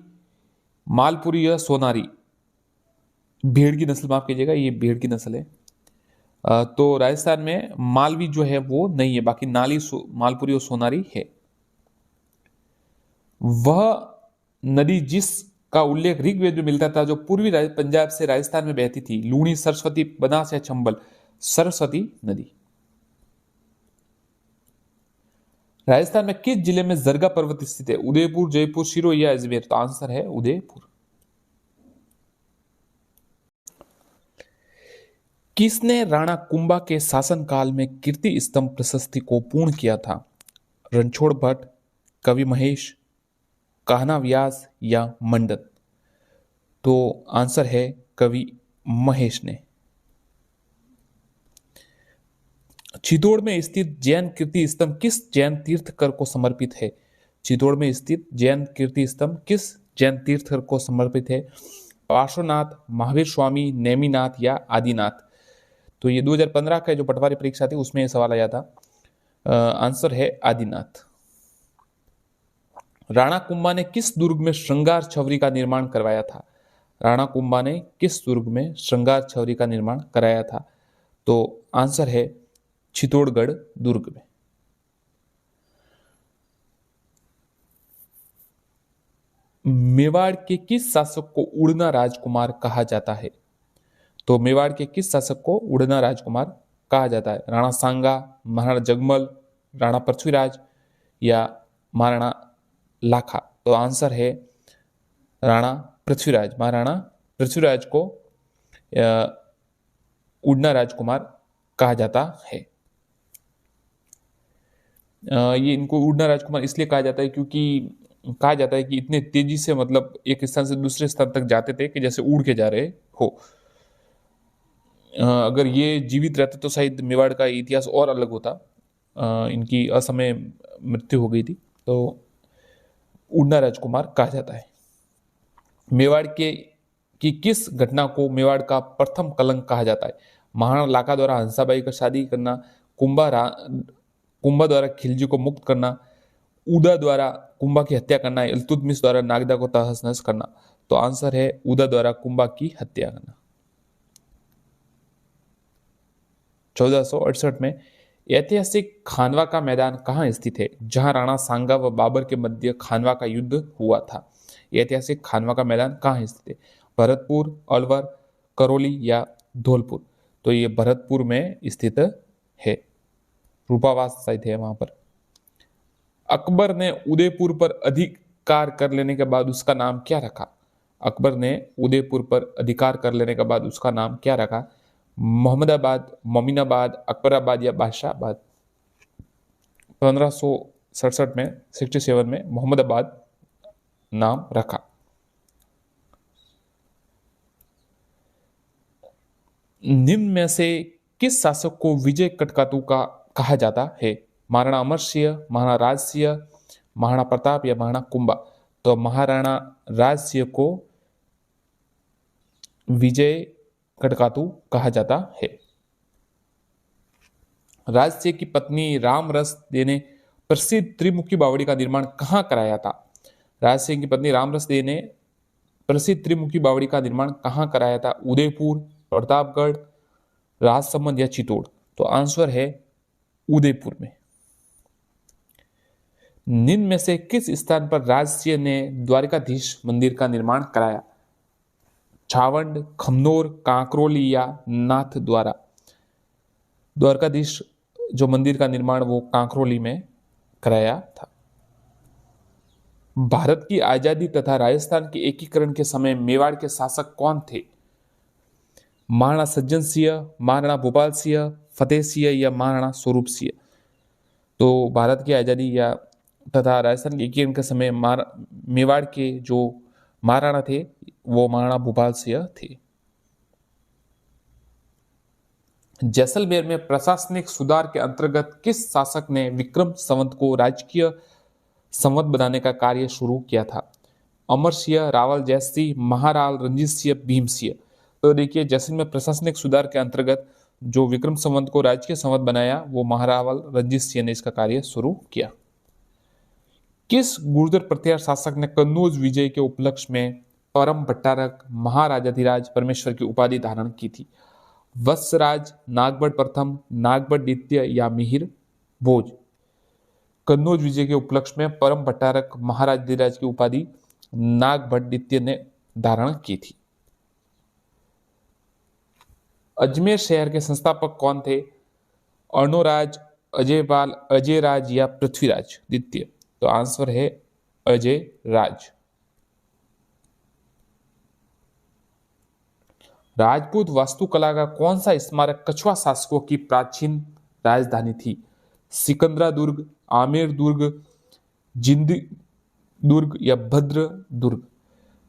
मालपुरी या सोनारी, भेड़ की नस्ल, माफ कीजिएगा, ये भेड़ की नस्ल है। तो राजस्थान में मालवी जो है वो नहीं है, बाकी नाली, मालपुरी और सोनारी है। वह नदी जिसका उल्लेख ऋग्वेद में मिलता था, जो पूर्वी पंजाब से राजस्थान में बहती थी, लूणी, सरस्वती, बनास या चंबल, सरस्वती नदी। राजस्थान में किस जिले में जरगा पर्वत स्थित है? उदयपुर, जयपुर, सिरोही या अजमेर, तो आंसर है उदयपुर। किसने राणा कुंभा के शासनकाल में कीर्ति स्तंभ प्रशस्ति को पूर्ण किया था? रणछोड़ भट्ट, कवि महेश, कहना व्यास या मंडन, तो आंसर है कवि महेश ने। चित्तौड़ में स्थित जैन कीर्ति स्तंभ किस जैन तीर्थकर को समर्पित है? चित्तौड़ में स्थित जैन कीर्ति स्तंभ किस जैन तीर्थकर को समर्पित है? पार्श्वनाथ, महावीर स्वामी, नेमिनाथ या आदिनाथ, तो ये 2015 का जो पटवारी परीक्षा थी उसमें यह सवाल आया था। आंसर है आदिनाथ। राणा कुंभा ने किस दुर्ग में श्रृंगार छवरी का निर्माण करवाया था? राणा कुंभा ने किस दुर्ग में श्रृंगार छवरी का निर्माण कराया था? तो आंसर है चित्तौड़गढ़ दुर्ग में। मेवाड़ के किस शासक को उड़ना राजकुमार कहा जाता है? तो मेवाड़ के किस शासक को उड़ना राजकुमार कहा जाता है? राणा सांगा, महाराणा जगमल, राणा पृथ्वीराज या महाराणा लाखा, तो आंसर है राणा पृथ्वीराज। महाराणा पृथ्वीराज को उड़ना राजकुमार कहा जाता है। ये इनको उड़ना राजकुमार इसलिए कहा जाता है क्योंकि कहा जाता है कि इतने तेजी से मतलब एक स्थान से दूसरे स्थान तक जाते थे कि जैसे उड़ के जा रहे हो। अगर ये जीवित रहते तो शायद मेवाड़ का इतिहास और अलग होता। इनकी असमय मृत्यु हो गई थी, तो उड़ना राजकुमार कहा जाता है। मेवाड़ के की किस घटना को मेवाड़ का प्रथम कलंक कहा जाता है? महाराणा लाखा द्वारा हंसाबाई का शादी करना, कुंभा द्वारा खिलजी को मुक्त करना, उदा द्वारा कुंभा की हत्या करना, इल्तुतमिश द्वारा नागदा को तहस नहस करना। तो आंसर है उदा द्वारा कुंभा की हत्या करना। 1468 में ऐतिहासिक खानवा का मैदान कहाँ स्थित है, जहां राणा सांगा व बाबर के मध्य खानवा का युद्ध हुआ था? ऐतिहासिक खानवा का मैदान कहाँ स्थित है? भरतपुर, अलवर, करौली या धौलपुर? तो ये भरतपुर में स्थित है। रूपावास शायद है वहां पर। अकबर ने उदयपुर पर अधिकार कर लेने के बाद उसका नाम क्या रखा? अकबर ने उदयपुर पर अधिकार कर लेने के बाद उसका नाम क्या रखा? मोहम्मदाबाद, मोमिनाबाद, अकबराबाद या बादशाहबाद? 1567 में 67 में मोहम्मदाबाद नाम रखा। निम्न में से किस शासक को विजय कटकातु का कहा जाता है? महाराणा अमर सिंह, महाराणा राज सिंह, महाराणा प्रताप या महाराणा कुंभा? तो महाराणा राज सिंह को विजय कटकातु कहा जाता है। राज सिंह की पत्नी रामरस दे ने प्रसिद्ध त्रिमुखी बावड़ी का निर्माण कहाँ कराया था? राज सिंह की पत्नी रामरस दे ने प्रसिद्ध त्रिमुखी बावड़ी का निर्माण कहाँ कराया था? उदयपुर, प्रतापगढ़, राजसमंद या चित्तौड़? तो आंसर है उदयपुर में। निम्न में से किस स्थान पर राज सिंह ने द्वारिकाधीश मंदिर का निर्माण कराया? छावंड, खमनोर, कांकरोली या नाथ द्वारा? द्वारकाधीश जो मंदिर का निर्माण वो कांकरोली में कराया था। भारत की आजादी तथा राजस्थान के एकीकरण के समय मेवाड़ के शासक कौन थे? महाराणा सज्जन सिंह, महाराणा भोपाल सिंह, फतेह सिंह या महाराणा स्वरूप सिंह? तो भारत की आजादी या तथा राजस्थान के एकीकरण के समय मेवाड़ के जो महाराणा थे वो महाराणा भोपाल सिंह थे। जैसलमेर में प्रशासनिक सुधार के अंतर्गत किस शासक ने विक्रम संवत को राजकीय संवत बनाने का कार्य शुरू किया था? अमर सिंह, रावल जयसिंह, महाराल रणजीत सिंह, भीम सिंह? तो देखिए, जैसलमेर प्रशासनिक सुधार के अंतर्गत जो विक्रम संवत को राजकीय संवत बनाया वो महारावल रणजीत सिंह ने इसका कार्य शुरू किया। किस गुर्जर प्रतिहार शासक ने कन्नौज विजय के उपलक्ष्य में परम भट्टारक महाराजाधिराज परमेश्वर की उपाधि धारण की थी? वत्सराज, नागभट्ट प्रथम, नागभट्ट द्वितीय या मिहिर भोज? कन्नौज विजय के उपलक्ष्य में परम भट्टारक महाराजाधिराज की उपाधि नागभट्ट द्वितीय ने धारण की थी। अजमेर शहर के संस्थापक कौन थे? अर्णोराज, अजयपाल, अजयराज या पृथ्वीराज द्वितीय? तो आंसर है अजय राज। राजपूत वास्तुकला का कौन सा स्मारक कछवा शासकों की प्राचीन राजधानी थी? सिकंदरा दुर्ग, आमेर दुर्ग, जिंद दुर्ग या भद्र दुर्ग?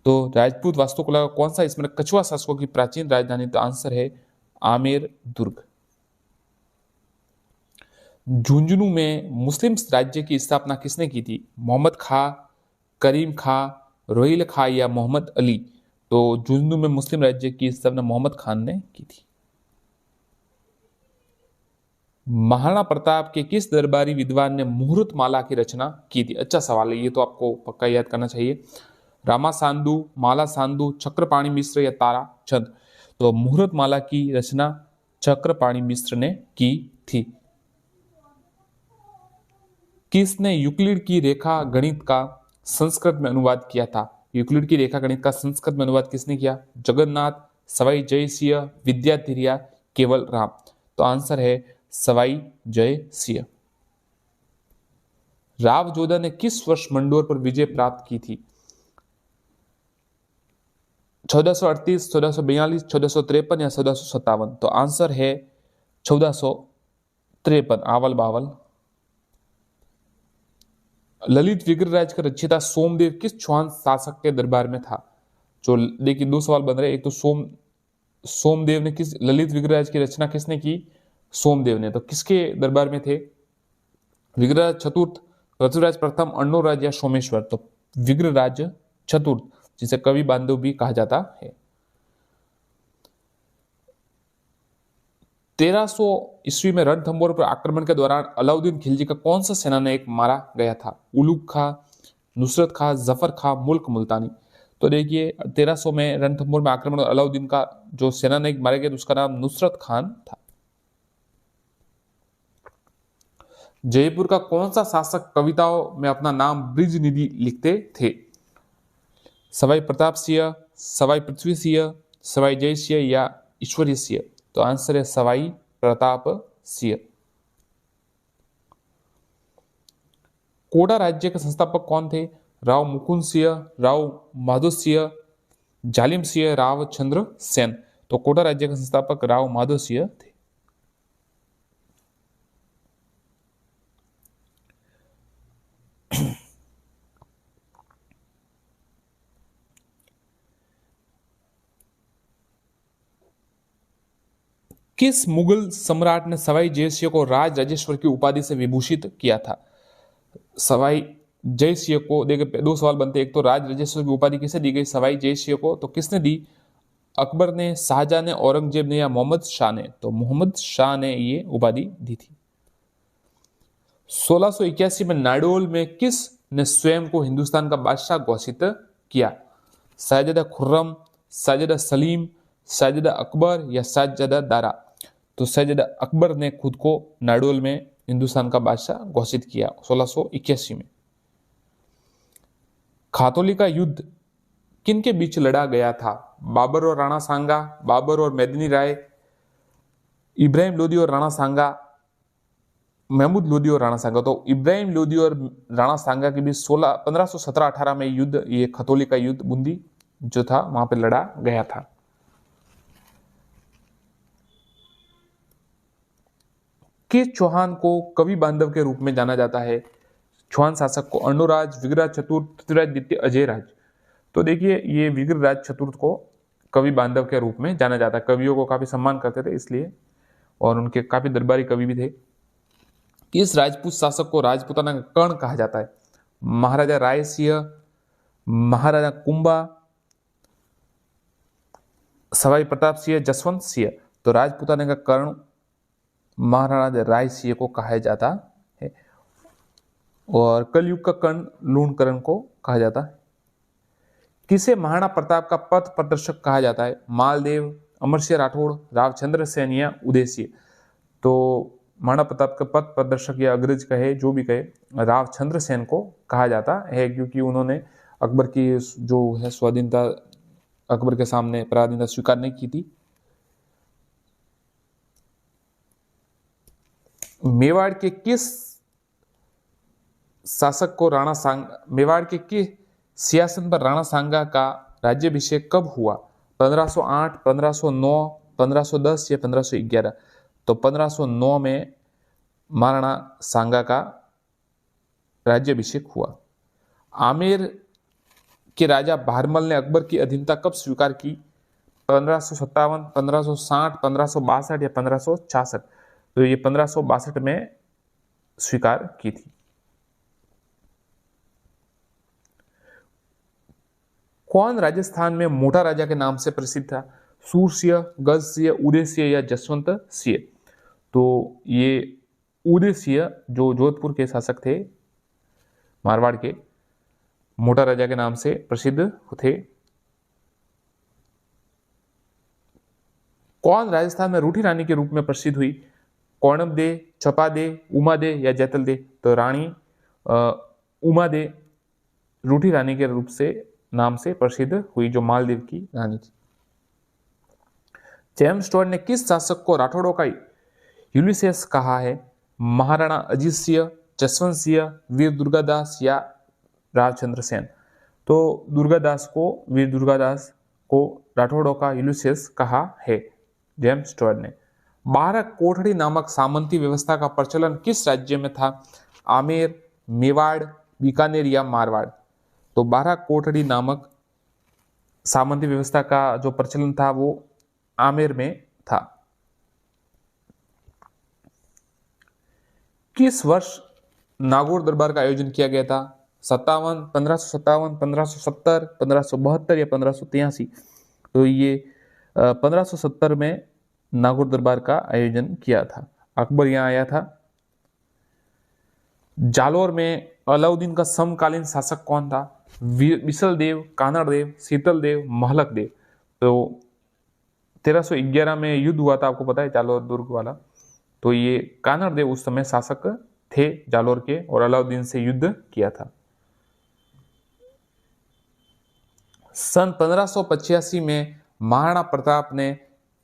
तो राजपूत वास्तुकला का कौन सा स्मारक कछवा शासकों की प्राचीन राजधानी? तो आंसर है आमेर दुर्ग। झुंझुनू में मुस्लिम राज्य की स्थापना किसने की थी? मोहम्मद खां, करीम खां, रोहिल खां या मोहम्मद अली? तो झुंझुनू में मुस्लिम राज्य की स्थापना मोहम्मद खान ने की थी। महाराणा प्रताप के किस दरबारी विद्वान ने मुहूर्त माला की रचना की थी? अच्छा सवाल है, ये तो आपको पक्का याद करना चाहिए। रामा सांधु, माला सांधु, चक्रपाणी मिश्र या तारा चंद? तो मुहूर्त माला की रचना चक्रपाणी मिश्र ने की थी। किसने यूक्लिड की रेखा गणित का संस्कृत में अनुवाद किया था? यूक्लिड की रेखा गणित का संस्कृत में अनुवाद किसने किया? जगन्नाथ, सवाई जय सिंह, विद्याधर या केवल राम? तो आंसर है सवाई जय सिंह। राव जोधा ने किस वर्ष मंडोर पर विजय प्राप्त की थी? 1438, 1442, 1453 या 1457? तो आंसर है 1453, आवल बावल। ललित विग्रहराज का रचयिता सोमदेव किस चौहान शासक के दरबार में था? जो देखिए दो सवाल बन रहे हैं, एक तो सोमदेव ने किस ललित विग्रहराज की रचना किसने की? सोमदेव ने। तो किसके दरबार में थे? विग्रहराज चतुर्थ, पृथ्वीराज प्रथम, अर्णोराज या सोमेश्वर? तो विग्रहराज चतुर्थ, जिसे कवि बांधव भी कहा जाता है। 1300 ईस्वी में रणथंभौर पर आक्रमण के दौरान अलाउद्दीन खिलजी का कौन सा सेनानायक मारा गया था? उलुग खां, नुसरत खां, जफर खां, मुल्क मुल्तानी? तो देखिए 1300 में रणथंभौर में आक्रमण और अलाउद्दीन का जो सेनानायक मारा गया उसका नाम नुसरत खान था। जयपुर का कौन सा शासक कविताओं में अपना नाम ब्रिज निधि लिखते थे? सवाई प्रताप सिंह, सवाई पृथ्वी सिंह, सवाई जय सिंह या ईश्वरी सिंह? तो आंसर है सवाई प्रताप सिंह। कोटा राज्य के संस्थापक कौन थे? राव मुकुंद सिंह, राव माधो सिंह, जालिम सिंह, राव चंद्र सेन? तो कोटा राज्य के संस्थापक राव माधो सिंह थे। किस मुगल सम्राट ने सवाई जयसिंह को राज राजेश्वर की उपाधि से विभूषित किया था? सवाई जयसिंह को, देखिए दो सवाल बनते हैं, एक तो राज राजेश्वर की उपाधि किसे दी गई? सवाई जयसिंह को। तो किसने दी? अकबर ने, शाहजहां ने, औरंगजेब ने या मोहम्मद शाह ने? तो मोहम्मद शाह ने ये उपाधि दी थी। 1681 में नाडोल में किस ने स्वयं को हिंदुस्तान का बादशाह घोषित किया? शाहजादा खुर्रम, शाहजादा सलीम, शाहजादा अकबर या शाहजादा दारा? तो शाहजादा अकबर ने खुद को नाडोल में हिंदुस्तान का बादशाह घोषित किया 1681 में। खातौली का युद्ध किन के बीच लड़ा गया था? बाबर और राणा सांगा, बाबर और मेदिनी राय, इब्राहिम लोदी और राणा सांगा, महमूद लोदी और राणा सांगा? तो इब्राहिम लोदी और राणा सांगा के बीच 1517-18 में युद्ध, ये खतौली का युद्ध बूंदी जो था वहां पर लड़ा गया था। किस चौहान को कवि बांधव के रूप में जाना जाता है? चौहान शासक को अर्णोराज, विग्रहराज चतुर्थ, पृथ्वीराज द्वितीय, अजयराज? तो देखिए ये विग्रहराज चतुर्थ को कवि बांधव के रूप में जाना जाता है। कवियों को काफी सम्मान करते थे इसलिए, और उनके काफी दरबारी कवि भी थे। किस राजपूत शासक को राजपूताना का कर्ण कहा जाता है? महाराजा राय सिंह, महाराजा कुंभा, सवाई प्रताप सिंह, जसवंत सिंह? तो राजपूताना का कर्ण महाराजा राय सिंह को कहा जाता है। और कलयुग का कर्ण लूणकरण को कहा जाता है। किसे महाराणा प्रताप का पथ प्रदर्शक कहा जाता है? मालदेव, अमरसिंह राठौड़, रावचंद्र सेन या उदय सिंह? तो महाराणा प्रताप का पथ प्रदर्शक या अग्रज कहे, जो भी कहे, रावचंद्र सेन को कहा जाता है, क्योंकि उन्होंने अकबर की जो है स्वाधीनता, अकबर के सामने पराधीनता स्वीकार नहीं की थी। मेवाड़ के किस शासक को राणा सांगा, मेवाड़ के किस सिंहासन पर राणा सांगा का राज्याभिषेक कब हुआ? 1508, 1509, 1510 या 1511? तो 1509 में महाराणा सांगा का राज्याभिषेक हुआ। आमेर के राजा भारमल ने अकबर की अधीनता कब स्वीकार की? 1557, 1560, 1562 या 1566? तो ये 1562 में स्वीकार की थी। कौन राजस्थान में मोटा राजा के नाम से प्रसिद्ध था? सूरसिंह, गजसिंह, उदय सिंह या जसवंत सिंह? तो ये उदय सिंह जो जोधपुर के शासक थे, मारवाड़ के, मोटा राजा के नाम से प्रसिद्ध थे। कौन राजस्थान में रूठी रानी के रूप में प्रसिद्ध हुई? कौणब दे, चपा दे, उमा दे या जैतल दे? तो रानी उमा दे रूठी रानी के रूप से नाम से प्रसिद्ध हुई, जो मालदीव की रानी थी। जेम्स स्टुअर्ट ने किस शासक को राठौड़ों का यूलिसेस कहा है? महाराणा अजीत सिंह, जसवंत सिंह, वीर दुर्गादास या रावचंद्र सेन? तो दुर्गादास को, वीर दुर्गादास को राठौड़ों का यूलिसेस कहा है जेम्स स्टुअर्ट ने। 12 कोठड़ी नामक सामंती व्यवस्था का प्रचलन किस राज्य में था? आमेर, मेवाड़, बीकानेर या मारवाड़। तो 12 कोठड़ी नामक सामंती व्यवस्था का जो प्रचलन था वो आमेर में था। किस वर्ष नागौर दरबार का आयोजन किया गया था? 57, 1557, 1570, 1572 या 1583? तो ये 1570 में नागौर दरबार का आयोजन किया था। अकबर यहाँ आया था। जालोर में अलाउद्दीन का समकालीन शासक कौन था? बिसल देव, कानड़ देव, शीतल देव, महलक देव। तो 1311 में युद्ध हुआ था, आपको पता है, जालोर दुर्ग वाला। तो ये कानड़ देव उस समय शासक थे जालोर के और अलाउद्दीन से युद्ध किया था। सन 1585 में महाराणा प्रताप ने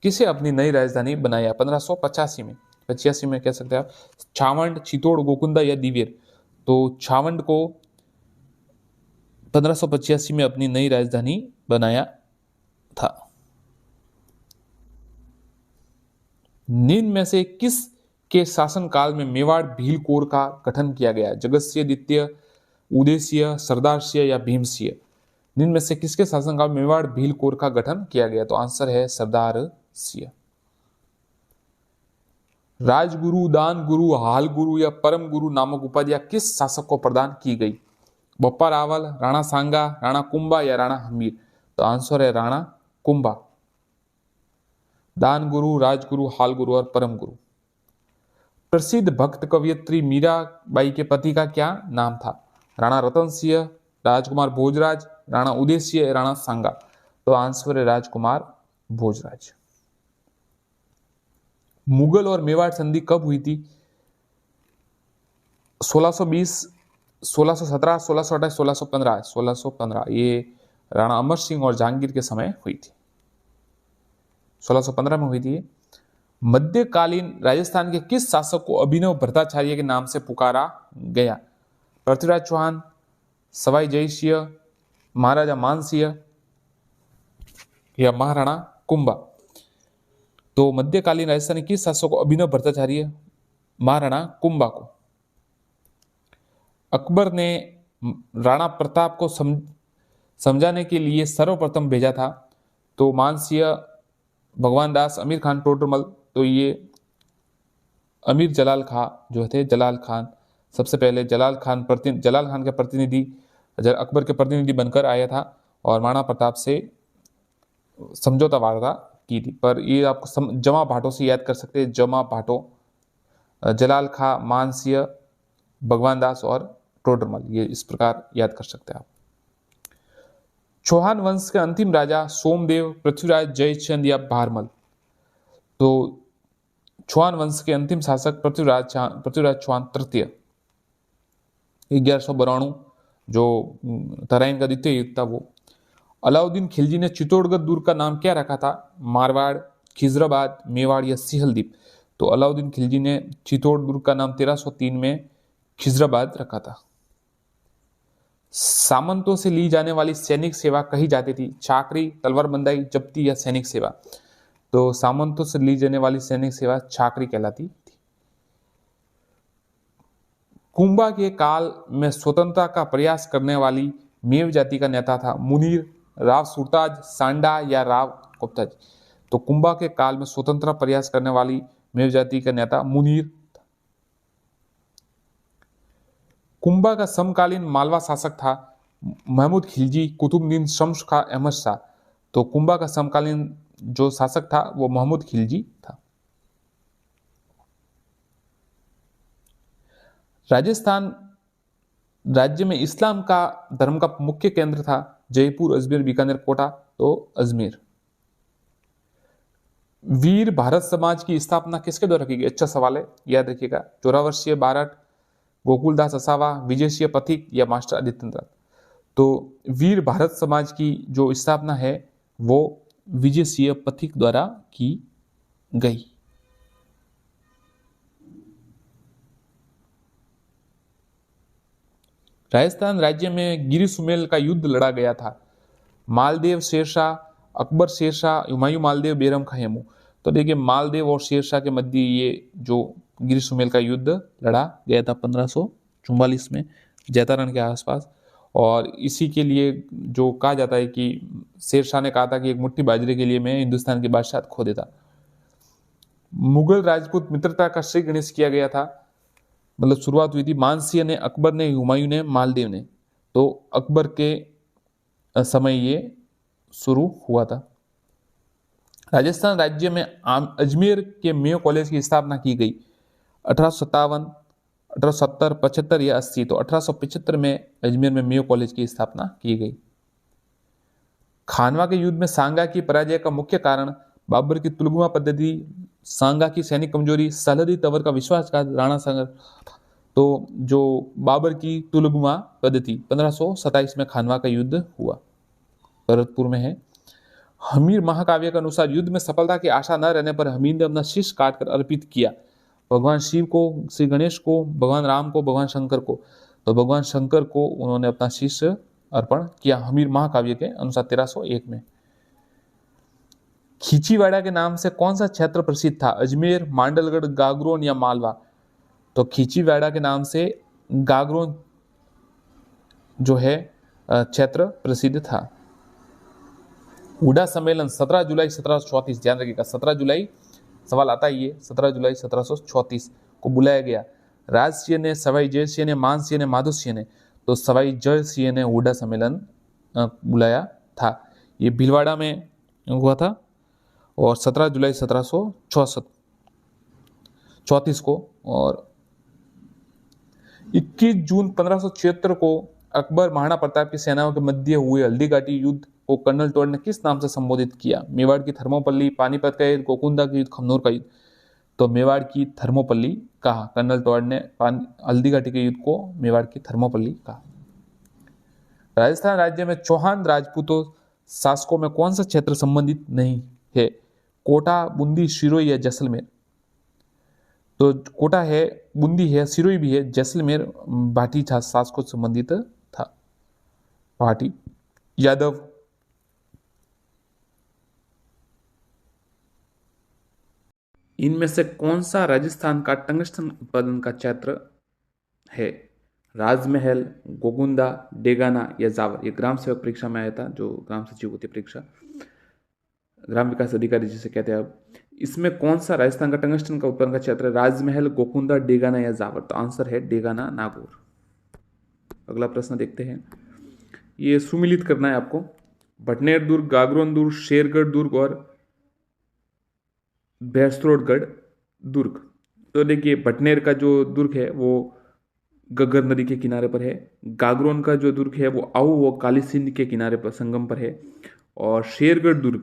किसे अपनी नई राजधानी बनाया? 1585 में, 85 में कह सकते हैं आप, छावंड, चित्तौड़, गोकुंदा या दिवेर? तो छावंड को 1585 में अपनी नई राजधानी बनाया था। निम्न में से किस के शासनकाल में मेवाड़ भील कोर का गठन किया गया? जगतसिंह द्वितीय, उदयसिंह, सरदारसिंह या भीमसिंह? निम्न में से किसके शासनकाल में मेवाड़ भील कोर का गठन किया गया? तो आंसर है सरदार सिंह। राजगुरु, दान गुरु, हाल गुरु या परम गुरु नामक उपाधियां किस शासक को प्रदान की गई? बप्पा रावल, राणा सांगा, राणा कुंभा या राणा हमीर? तो आंसर है राणा कुंभा। दान गुरु, राजगुरु, हाल गुरु और परम गुरु। प्रसिद्ध भक्त कवयित्री मीराबाई के पति का क्या नाम था? राणा रतन सिंह, राजकुमार भोजराज, राणा उदय सिंह, राणा सांगा? तो आंसर है राजकुमार भोजराज। मुगल और मेवाड़ संधि कब हुई थी? 1620, 1617, 1628, 1615? 1615। ये राणा अमर सिंह और जहांगीर के समय हुई थी। 1615 में हुई थी। मध्यकालीन राजस्थान के किस शासक को अभिनव भट्टाचार्य के नाम से पुकारा गया? पृथ्वीराज चौहान, सवाई जयसिंह, महाराजा मानसिंह या महाराणा कुंभा? तो मध्यकालीन राजस्थान के किस शासक को अभिनव भट्टाचार्य? महाराणा कुंभा को। अकबर ने राणा प्रताप को समझाने के लिए सर्वप्रथम भेजा था? तो मानसिंह, भगवान दास, अमीर खान, टोडरमल? तो ये अमीर जलाल खान जो थे, जलाल खान, सबसे पहले जलाल खान के प्रतिनिधि, अकबर के प्रतिनिधि बनकर आया था और महाराणा प्रताप से समझौता वार्ता की थी। पर ये आपको जमा भाटों से याद कर सकते हैं। जमा भाटो, जलाल खां, मानसिंह, भगवान दास और टोडरमल, ये इस प्रकार याद कर सकते हैं आप। चौहान वंश के अंतिम राजा सोमदेव, पृथ्वीराज, जयचंद या भारमल? तो चौहान वंश के अंतिम शासक पृथ्वीराज चौहान तृतीय। 1192 जो तराइन का द्वितीय युद्ध था वो। अलाउद्दीन खिलजी ने चित्तौड़गढ़ दुर्ग का नाम क्या रखा था? मारवाड़, खिजराबाद, मेवाड़ या सिहलदीप? तो अलाउद्दीन खिलजी ने चित्तौड़ दुर्ग का नाम 1303 में खिजराबाद रखा था। सामंतों से ली जाने वाली सैनिक सेवा कही जाती थी? चाकरी, तलवारबंदाई, जब्ती या सैनिक सेवा? तो सामंतों से ली जाने वाली सैनिक सेवा चाकरी कहलाती थी। कुंभा के काल में स्वतंत्रता का प्रयास करने वाली मेव जाति का नेता था? मुनीर, राव सुरताज, सांडा या राव गुप्ताजी? तो कुंभा के काल में स्वतंत्रता प्रयास करने वाली मेव जाति का नेता मुनीर। कुंभा का समकालीन मालवा शासक था? महमूद खिलजी, कुतुबुद्दीन, शम्स खां, अहमद शाह? तो कुंभा का समकालीन जो शासक था वो महमूद खिलजी था। राजस्थान राज्य में इस्लाम का धर्म का मुख्य केंद्र था? जयपुर, अजमेर, बीकानेर, कोटा? तो अजमेर। वीर भारत समाज की स्थापना किसके द्वारा की गई? अच्छा सवाल है, याद रखिएगा। जोरावर बारठ, गोकुलदास असावा, विजय सिंह पथिक या मास्टर आदित्यनाथ? तो वीर भारत समाज की जो स्थापना है वो विजय सिंह पथिक द्वारा की गई। राजस्थान राज्य में गिरी सुमेल का युद्ध लड़ा गया था? मालदेव शेरशाह, अकबर शेरशाह, हुमायूं मालदेव, बेरम खां हेमू? तो देखिए मालदेव और शेरशाह के मध्य ये जो गिरी सुमेल का युद्ध लड़ा गया था 1544 में। जैतारण के आसपास। और इसी के लिए जो कहा जाता है कि शेरशाह ने कहा था कि एक मुट्ठी बाजरे के लिए मैं हिंदुस्तान की बादशाह खो देता। मुगल राजपूत मित्रता का श्री गणेश किया गया था, मतलब शुरुआत हुई थी मानसिंह ने, अकबर ने, हुमायूं ने, मालदेव ने। तो अकबर के समय ये शुरू हुआ था। राजस्थान राज्य में अजमेर के मेयो कॉलेज की स्थापना की गई 1857, 1870, 75 या 80। तो 1875 में अजमेर में मेयो कॉलेज की स्थापना की गई। खानवा के युद्ध में सांगा की पराजय का मुख्य कारण बाबर की तुलगुमा पद्धति, सांगा की सैनिक कमजोरी, सलहदी तंवर का विश्वासघात, राणा सांगा। तो जो बाबर की तुलगुमा पद्धति 1527 में खानवा का युद्ध हुआ, भरतपुर में है। हमीर महाकाव्य के अनुसार युद्ध में सफलता की आशा न रहने पर हमीर ने अपना शीश काटकर अर्पित किया, भगवान शिव को, श्री गणेश को, भगवान राम को, भगवान शंकर को। तो भगवान शंकर को उन्होंने अपना शीश अर्पण किया हमीर महाकाव्य के अनुसार 1301 में। खींचीवाड़ा के नाम से कौन सा क्षेत्र प्रसिद्ध था? अजमेर, मांडलगढ़, गागरोन या मालवा। तो खींचीवाड़ा के नाम से गागरोन जो है क्षेत्र प्रसिद्ध था। हुडा सम्मेलन 17 जुलाई 1734, ध्यान रखिएगा 17 जुलाई, सवाल आता ही है, 17 जुलाई 1734 को बुलाया गया। राजसिंह ने, सवाई जयसिंह ने, मानसिंह ने, माधोसिंह ने। तो सवाई जयसिंह ने हुडा सम्मेलन बुलाया था। ये भीलवाड़ा में हुआ था और 17 जुलाई 1734 को। और 21 जून 1576 को अकबर महाराणा प्रताप की सेनाओं के मध्य हुए हल्दी घाटी युद्ध को कर्नल टोड ने किस नाम से संबोधित किया? मेवाड़ की थर्मोपल्ली, पानीपत का युद्ध, गोकुंदा का युद्ध, खमनोर का युद्ध। तो मेवाड़ की थर्मोपल्ली कहा कर्नल टोड ने, हल्दी घाटी के युद्ध को मेवाड़ की थर्मोपल्ली कहा। राजस्थान राज्य में चौहान राजपूतों शासकों में कौन सा क्षेत्र संबंधित नहीं है? कोटा, बूंदी, सिरोही या जैसलमेर। तो कोटा है, बूंदी है, सिरोही भी है, जैसलमेर भाटी शासकों से संबंधित था, भाटी यादव। इनमें से कौन सा राजस्थान का टंगस्टन उत्पादन का क्षेत्र है? राजमहल, गोगुंदा, डेगाना या जावर। ये ग्राम सेवक परीक्षा में आया था, जो ग्राम सचिव होती परीक्षा, ग्राम विकास अधिकारी जिसे कहते हैं अब। इसमें कौन सा राजस्थान का टंगस्टन का उत्पादन का क्षेत्र है? राजमहल, गोकुंदा, डेगाना या जावर। तो आंसर है डेगाना, नागौर। अगला प्रश्न देखते हैं, ये सुमिलित करना है आपको। भटनेर दुर्ग, गागरोन दुर्ग, शेरगढ़ दुर्ग और भैंसरोडगढ़ दुर्ग। तो देखिए भटनेर का जो दुर्ग है वो गग्गर नदी के किनारे पर है। गागरोन का जो दुर्ग है वो आऊ व काली सिंध के किनारे पर, संगम पर है। और शेरगढ़ दुर्ग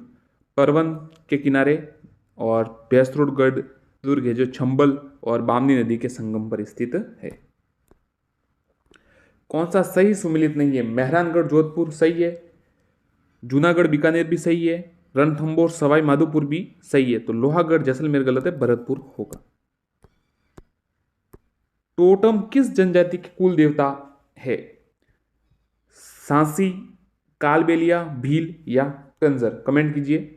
परवन के किनारे, और भैंसरोडगढ़ दुर्ग है जो चंबल और बामनी नदी के संगम पर स्थित है। कौन सा सही सुमिलित नहीं है? मेहरानगढ़ जोधपुर सही है, जूनागढ़ बीकानेर भी सही है, रणथंभौर सवाई माधोपुर भी सही है। तो लोहागढ़ जैसलमेर गलत है, भरतपुर होगा। टोटम किस जनजाति के कुल देवता है? सांसी, कालबेलिया, भील या कंजर। कमेंट कीजिए।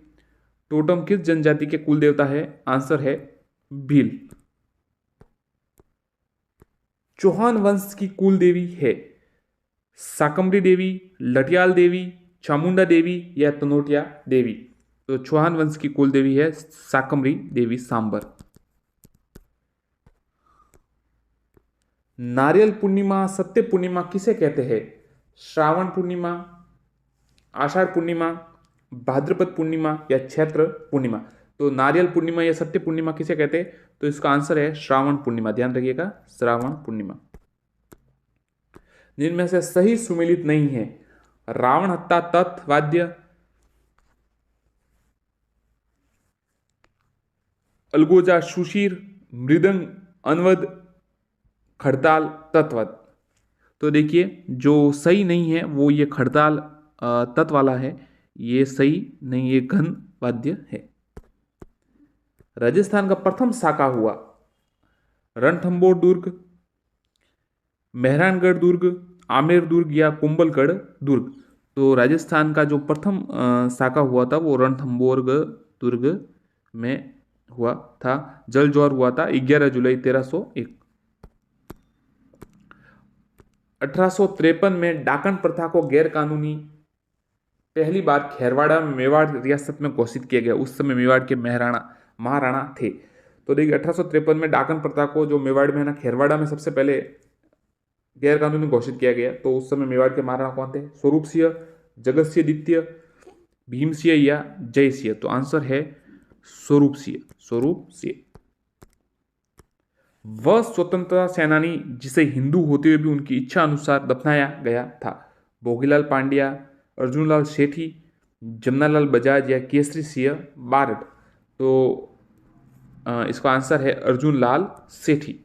टोटम किस जनजाति के कुल देवता है? आंसर है भील। चौहान वंश की कुल देवी है? साकम्बरी देवी, लटियाल देवी, चामुंडा देवी या तनोटिया देवी। तो चौहान वंश की कुल देवी है साकम्बरी देवी, सांबर। नारियल पूर्णिमा, सत्य पूर्णिमा किसे कहते हैं? श्रावण पूर्णिमा, आषाढ़ पूर्णिमा, भाद्रपद पूर्णिमा या चैत्र पूर्णिमा। तो नारियल पूर्णिमा या सत्य पूर्णिमा किसे कहते हैं? तो इसका आंसर है श्रावण पूर्णिमा, ध्यान रखिएगा, श्रावण पूर्णिमा। जिनमें से सही सुमिलित नहीं है? रावण हत्ता, तत्, वाद्य, अलगोजा, सुशीर, मृदंग, अनवद, खड़ताल, तत्वद। तो देखिए जो सही नहीं है वो ये खड़ताल तत् वाला है, ये सही नहीं, ये घन वाद्य है। राजस्थान का प्रथम साका हुआ? रणथंभौर दुर्ग, मेहरानगढ़ दुर्ग, आमेर दुर्ग या कुंभलगढ़ दुर्ग। तो राजस्थान का जो प्रथम साका हुआ था वो रणथंभौर दुर्ग में हुआ था। जल जोहर हुआ था 11 जुलाई 1301। 1853 में डाकन प्रथा को गैर कानूनी पहली बार खेरवाड़ा में मेवाड़ रियासत में घोषित किया गया। उस समय मेवाड़ के महाराणा थे। तो देखिए 1853 में डाकन प्रथा को जो मेवाड़ में है ना खेरवाड़ा में सबसे पहले गैर कानूनी घोषित किया गया। तो उस समय मेवाड़ के महाराणा कौन थे? स्वरूप सिंह, जगत सिंह द्वितीय, भीम सिंह या जय सिंह। तो आंसर है स्वरूप सिंह। स्वरूप सिंह वह स्वतंत्रता सेनानी जिसे हिंदू होते हुए भी उनकी इच्छा अनुसार दफनाया गया था। भोगीलाल पांड्या, अर्जुनलाल सेठी, जमनालाल बजाज या केसरी सिंह बारड। तो इसका आंसर है अर्जुनलाल सेठी।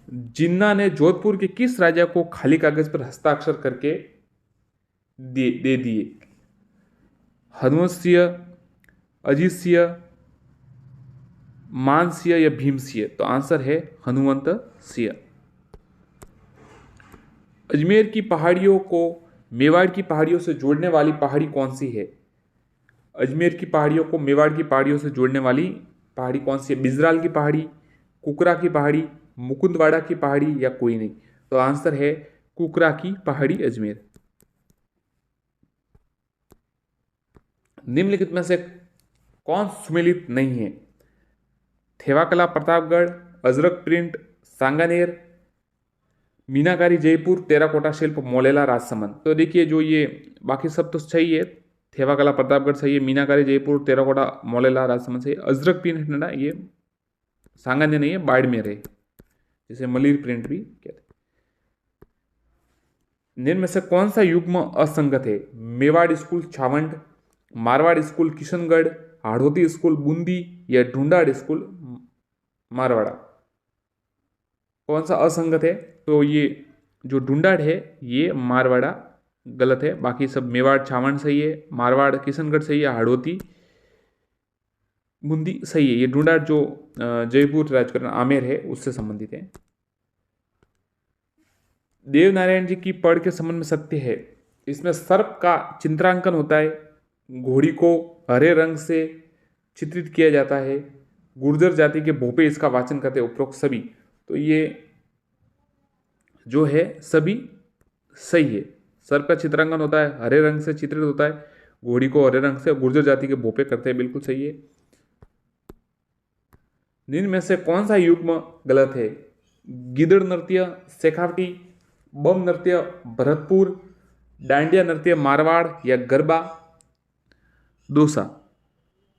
जिन्ना ने जोधपुर के किस राजा को खाली कागज पर हस्ताक्षर करके दे दिए? हनुमंत सिंह, अजीत सिंह, मान सिंह या भीम सिंह। तो आंसर है हनुमंत सिंह। अजमेर की पहाड़ियों को मेवाड़ की पहाड़ियों से जोड़ने वाली पहाड़ी कौन सी है? अजमेर की पहाड़ियों को मेवाड़ की पहाड़ियों से जोड़ने वाली पहाड़ी कौन सी है? बिजराल की पहाड़ी, कुकरा की पहाड़ी, मुकुंदवाड़ा की पहाड़ी या कोई नहीं। तो आंसर है कुकरा की पहाड़ी अजमेर। निम्नलिखित में से कौन सुमेलित नहीं है? थेवाकला प्रतापगढ़, अजरक प्रिंट, सांगानेर, मीनाकारी जयपुर, टेराकोटा शिल्प, मोलेला राजसमंद। तो देखिए जो ये बाकी सब तो सही है। थेवाकला प्रतापगढ़ सही है, मीनाकारी जयपुर, टेराकोटा मोलेला राजसमंद सही है। अजरक प्रिंट है ना, ये सांगानेर नहीं है, बाड़मेर है, जिसे मलिर प्रिंट भी कहते हैं। निम्न में से कौन सा युग्म असंगत है? Mewar school Chhawand, Marwar school Kishangarh, Hadoti school Bundi या ढूंढाड़ स्कूल मारवाड़ा। कौन सा असंगत है? तो ये जो ढूंढाड़ है ये मारवाड़ा गलत है। बाकी सब मेवाड़ छावंड सही है, मारवाड़ किशनगढ़ सही है, हाड़ौती बूंदी सही है। ये ढूंढाड़ जो जयपुर राजकरण आमेर है उससे संबंधित है। देवनारायण जी की पढ़ के संबंध में सत्य है। इसमें सर्प का चित्रांकन होता है, घोड़ी को हरे रंग से चित्रित किया जाता है, गुर्जर जाति के भोपे इसका वाचन करते हैं, उपरोक्त सभी। तो ये जो है सभी सही है। सर्प का चित्रांकन होता है, हरे रंग से चित्रित होता है, घोड़ी को हरे रंग से, गुर्जर जाति के भोपे करते हैं, बिल्कुल सही है। निम्न में से कौन सा युग्म गलत है? गिदड़ नृत्य शेखावटी, बम नृत्य भरतपुर, डांडिया नृत्य मारवाड़ या गरबा दोसा।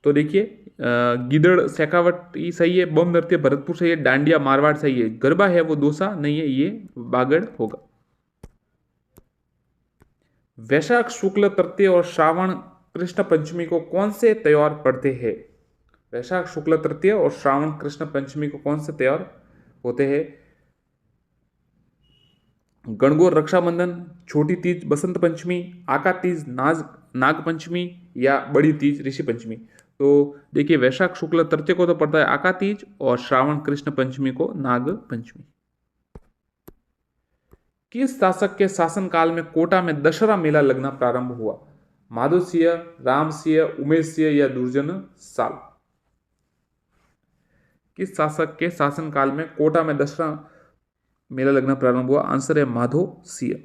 तो देखिए गिदड़ शेखावटी सही है, बम नृत्य भरतपुर सही है, डांडिया मारवाड़ सही है, गरबा है वो दोसा नहीं है, ये बागड़ होगा। वैशाख शुक्ल तृतीय और श्रावण कृष्ण पंचमी को कौन से त्योहार पड़ते हैं? वैशाख शुक्ल तृतीय और श्रावण कृष्ण पंचमी को कौन से त्योहार होते हैं? गणगौर रक्षाबंधन, छोटी तीज बसंत पंचमी, आका तीज नाग पंचमी या बड़ी तीज ऋषि पंचमी। तो देखिए वैशाख शुक्ल तृतीय को तो पड़ता है आका तीज और श्रावण कृष्ण पंचमी को नाग पंचमी। किस शासक के शासनकाल में कोटा में दशहरा मेला लगना प्रारंभ हुआ? माधव सिंह, राम सिंह, उमेश सिंह या दुर्जन साल। किस शासक के शासनकाल में कोटा में दशहरा मेला लगना प्रारंभ हुआ? आंसर है माधव सिंह।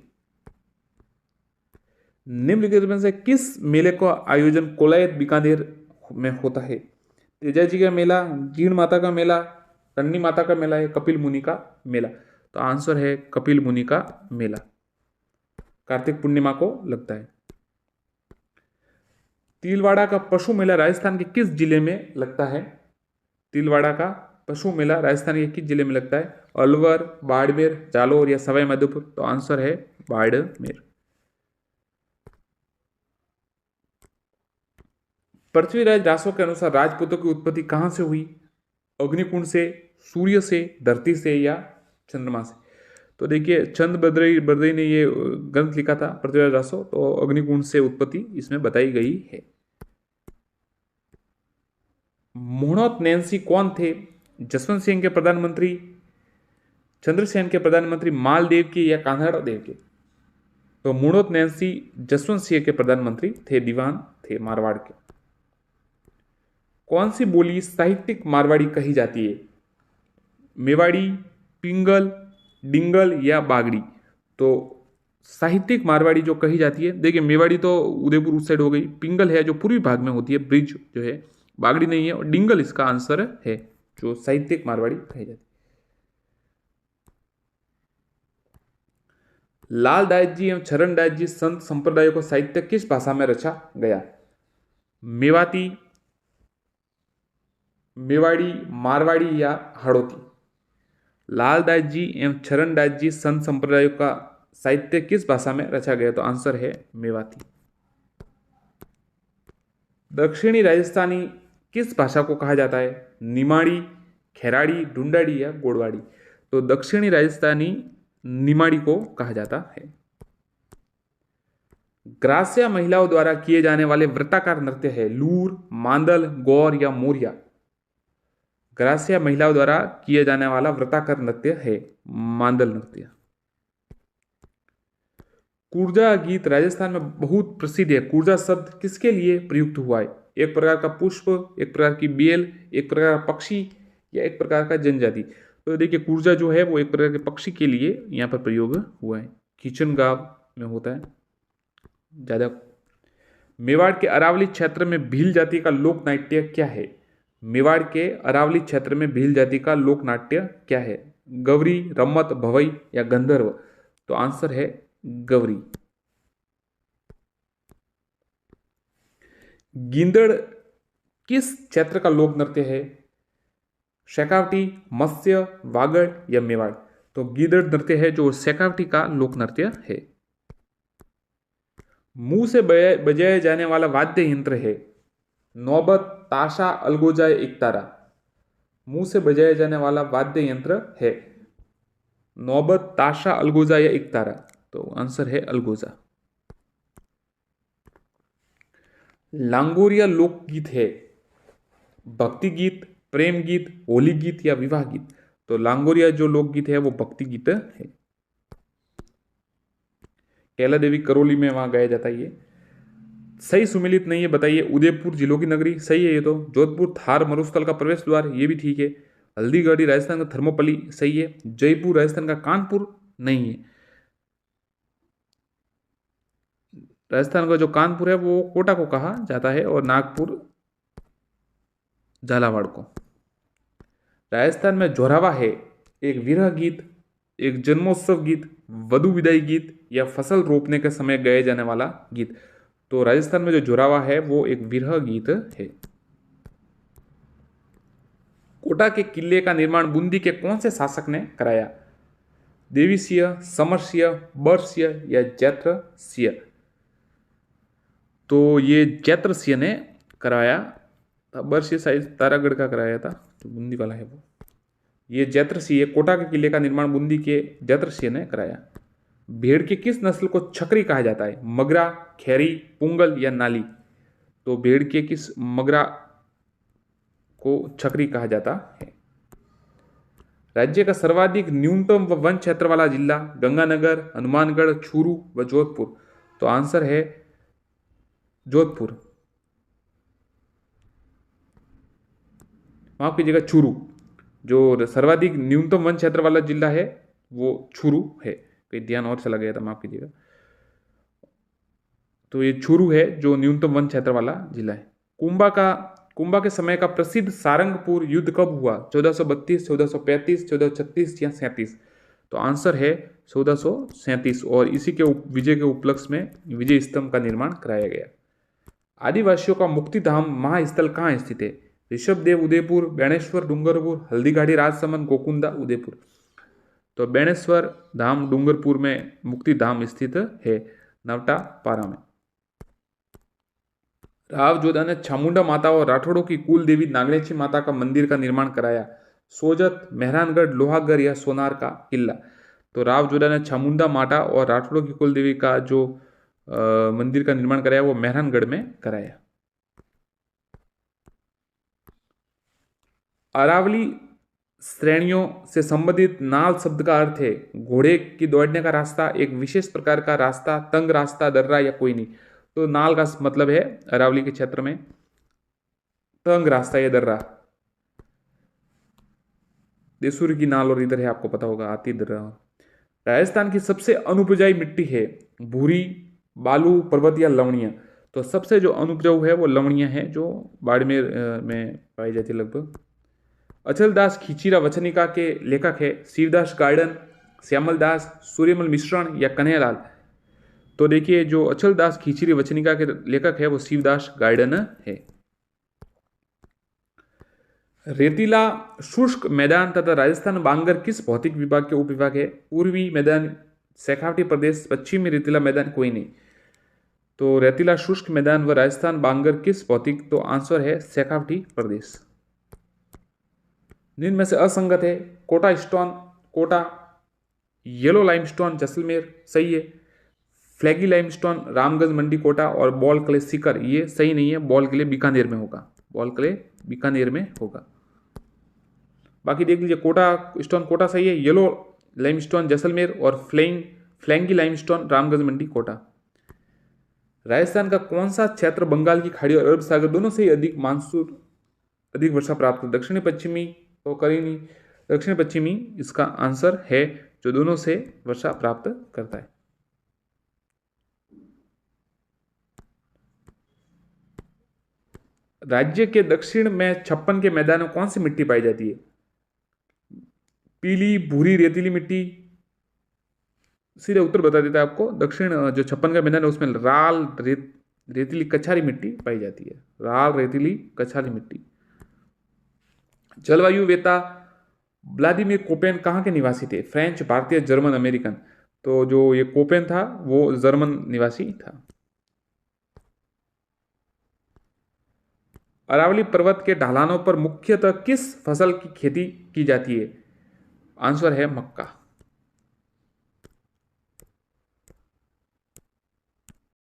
निम्नलिखित में से किस मेले का आयोजन कोलायत बीकानेर में होता है? तेजा जी का मेला, जीण माता का मेला, रन्नी माता का मेला है, कपिल मुनि का मेला। तो आंसर है कपिल मुनि का मेला, कार्तिक पूर्णिमा को लगता है। तिलवाड़ा का पशु मेला राजस्थान के किस जिले में लगता है? तिलवाड़ा का पशु मेला राजस्थान के किस जिले में लगता है? अलवर, बाड़मेर, जालोर या सवाई माधोपुर। तो आंसर है बाड़मेर। पृथ्वीराज रासो के अनुसार राजपूतों की उत्पत्ति कहां से हुई? अग्निकुंड से, सूर्य से, धरती से या चंद्रमा से। तो देखिए चंद बद्री ने ये ग्रंथ लिखा था पृथ्वीराज रासो, तो अग्निकुंड से उत्पत्ति इसमें बताई गई है। मोहनोत नैन्सी कौन थे? जसवंत सिंह के प्रधानमंत्री, चंद्रसेन के प्रधानमंत्री, मालदेव के या कान्हाड़ा देव के। तो मोहनोत नैन्सी जसवंत सिंह के प्रधानमंत्री थे, दीवान थे मारवाड़ के। कौन सी बोली साहित्यिक मारवाड़ी कही जाती है? मेवाड़ी, पिंगल, डिंगल या बागड़ी। तो साहित्यिक मारवाड़ी जो कही जाती है, देखिए मेवाड़ी तो उदयपुर उस साइड हो गई, पिंगल है जो पूर्वी भाग में होती है, ब्रिज जो है, बागड़ी नहीं है, और डिंगल इसका आंसर है जो साहित्यिक मारवाड़ी कही जाती है। लाल दास जी एवं चरण दास जी संत संप्रदायों को साहित्य किस भाषा में रचा गया? मेवाती, मेवाड़ी, मारवाड़ी या हड़ौती? लाल दास जी एवं चरण दास जी संत संप्रदायों का साहित्य किस भाषा में रचा गया? तो आंसर है मेवाती। दक्षिणी राजस्थानी किस भाषा को कहा जाता है? निमाड़ी, खेराड़ी, ढूंढाड़ी या गोड़वाड़ी? तो दक्षिणी राजस्थानी निमाड़ी को कहा जाता है। ग्रास्य महिलाओं द्वारा किए जाने वाले वृत्ताकार नृत्य है लूर, मांदल, गौर या मोरिया? ग्रास्य महिलाओं द्वारा किए जाने वाला वृत्ताकार नृत्य है मांदल नृत्य। कूर्जा गीत राजस्थान में बहुत प्रसिद्ध है। कूर्जा शब्द किसके लिए प्रयुक्त हुआ है? एक प्रकार का पुष्प, एक प्रकार की बेल, एक प्रकार का पक्षी या एक प्रकार का जनजाति? तो देखिए कूर्जा जो है वो एक प्रकार के पक्षी के लिए यहाँ पर प्रयोग हुआ है, किचन गांव में होता है ज्यादा। मेवाड़ के अरावली क्षेत्र में भील जाति का लोक नाट्य क्या है? मेवाड़ के अरावली क्षेत्र में भील जाति का लोक नाट्य क्या है? गौरी, रम्मत, भवई या गंधर्व? तो आंसर है गौरी। गिंदड़ किस क्षेत्र का लोक नृत्य है? शेखावटी, मत्स्य, वागड़ या मेवाड़? तो गिंदड़ नृत्य है जो शेखावटी का लोक नृत्य है। मुंह से बजाया जाने वाला वाद्य यंत्र है नौबत, ताशा, अलगोजा या एकतारा? मुंह से बजाया जाने वाला वाद्य यंत्र है नौबत, ताशा, अलगोजा या एकतारा? तो आंसर है अलगोजा। लांगोरिया लोकगीत है भक्ति गीत, प्रेम गीत, होली गीत या विवाह गीत? तो लांगोरिया जो लोकगीत है वो भक्ति गीत है। कैला देवी करौली में वहां गाया जाता है ये। सही सुमेलित नहीं है, बताइए। उदयपुर जिलों की नगरी, सही है ये तो। जोधपुर थार मरुस्थल का प्रवेश द्वार, ये भी ठीक है। हल्दीघाटी राजस्थान का थर्मोपल्ली, सही है। जयपुर राजस्थान का कानपुर, नहीं है। राजस्थान का जो कानपुर है वो कोटा को कहा जाता है और नागपुर झालावाड़ को। राजस्थान में जोरावा है एक विरह गीत, एक जन्मोत्सव गीत, वधु विदाई गीत या फसल रोपने के समय गाए जाने वाला गीत? तो राजस्थान में जो जोरावा है वो एक विरह गीत है। कोटा के किले का निर्माण बूंदी के कौन से शासक ने कराया? देवीसिंह, समरसिंह, बरसिंह या जैत्रसिंह? तो ये जैत्रसिंह ने कराया था। बरसिंह शायद तारागढ़ का कराया था, जो बूंदी वाला है वो। ये जैत्रसिंह, कोटा के किले का निर्माण बूंदी के जैत्रसिंह ने कराया। भेड़ की किस नस्ल को छकरी कहा जाता है? मगरा, खैरी, पुंगल या नाली? तो भेड़ के किस मगरा को छकरी कहा जाता है। राज्य का सर्वाधिक न्यूनतम वन क्षेत्र वाला जिला? गंगानगर, हनुमानगढ़, चूरू व जोधपुर? तो आंसर है जोधपुर, माफ कीजिएगा चूरू। जो सर्वाधिक न्यूनतम वन क्षेत्र वाला जिला है वो चूरू है, कहीं ध्यान और चला गया था, माफ कीजिएगा। तो ये चूरू है जो न्यूनतम वन क्षेत्र वाला जिला है। कुंभा के समय का प्रसिद्ध सारंगपुर युद्ध कब हुआ? 1432, 1435, 1436 या 37? तो आंसर है 1437 और इसी के विजय के उपलक्ष्य में विजय स्तंभ का निर्माण कराया गया। आदिवासियों का मुक्तिधाम महास्थल कहाँ स्थित है? ऋषभदेव उदयपुर, बेणेश्वर डूंगरपुर, हल्दीघाटी राजसमंद, गोकुंदा उदयपुर? तो बेणेश्वर धाम डूंगरपुर में मुक्तिधाम स्थित है, नवटा पारा में। राव जोधा ने चामुंडा माता और राठौड़ों की कुल देवी नागनेची माता का मंदिर का निर्माण कराया? सोजत, मेहरानगढ़, लोहागढ़ या सोनार का किला? तो राव जोधा ने चामुंडा माता और राठौड़ों की कुल देवी का जो मंदिर का निर्माण कराया वो मेहरानगढ़ में कराया। अरावली श्रेणियों से संबंधित नाल शब्द का अर्थ है घोड़े की दौड़ने का रास्ता, एक विशेष प्रकार का रास्ता, तंग रास्ता, दर्रा या कोई नहीं? तो नाल का मतलब है अरावली के क्षेत्र में तंग रास्ता या दर्रा। देसूरी की नाल और इधर है, आपको पता होगा आती दर्रा। राजस्थान की सबसे अनुपजाऊ मिट्टी है भूरी, बालू, पर्वत या लवणीय। तो सबसे जो अनुपजाऊ है वो लवणीय है, जो बाड़मेर में पाई जाती है लगभग। अचलदास खींचीरा वचनिका के लेखक है शिवदास गार्डन, श्यामल दास, सूर्यमल मिश्रण या कन्हैयालाल। तो देखिए जो अचलदास खींचीरी वचनिका के लेखक है वो शिवदास गार्डन है। रेतीला शुष्क मैदान तथा राजस्थान बांगर किस भौतिक विभाग के उपविभाग है? पूर्वी मैदान, शेखावटी प्रदेश, पश्चिमी रेतीला मैदान, कोई नहीं। तो रेतीला शुष्क मैदान व राजस्थान बांगर किस भौतिक, तो आंसर है शेखावटी प्रदेश। निम्न में से असंगत है Kota stone Kota, yellow limestone Jaisalmer सही है, फ्लैगी लाइमस्टोन रामगंज मंडी कोटा और बॉल क्ले सीकर ये सही नहीं है, बॉल क्ले बीकानेर में होगा, बॉल क्ले बीकानेर में होगा। बाकी देख लीजिए कोटा स्टोन कोटा सही है, येलो लाइमस्टोन जैसलमेर और फ्लैंगी लाइमस्टोन रामगंज मंडी कोटा। राजस्थान का कौन सा क्षेत्र बंगाल की खाड़ी और अरब सागर दोनों से ही अधिक मानसून अधिक वर्षा प्राप्त करता है? दक्षिणी पश्चिमी तो करी नहीं, दक्षिण पश्चिमी इसका आंसर है, जो दोनों से वर्षा प्राप्त करता है। राज्य के दक्षिण में 56 के मैदानों कौन सी मिट्टी पाई जाती है? पीली, भूरी, रेतीली मिट्टी। सीधे उत्तर बता देता है आपको, दक्षिण जो 56 का मैदान है उसमें लाल रेतीली कछारी मिट्टी पाई जाती है, लाल रेतीली कछारी मिट्टी। जलवायु वेता व्लादिमीर कोपेन कहाँ के निवासी थे? फ्रेंच, भारतीय, जर्मन, अमेरिकन। तो जो ये कोपेन था वो जर्मन निवासी था। अरावली पर्वत के ढलानों पर मुख्यतः किस फसल की खेती की जाती है? आंसर है मक्का।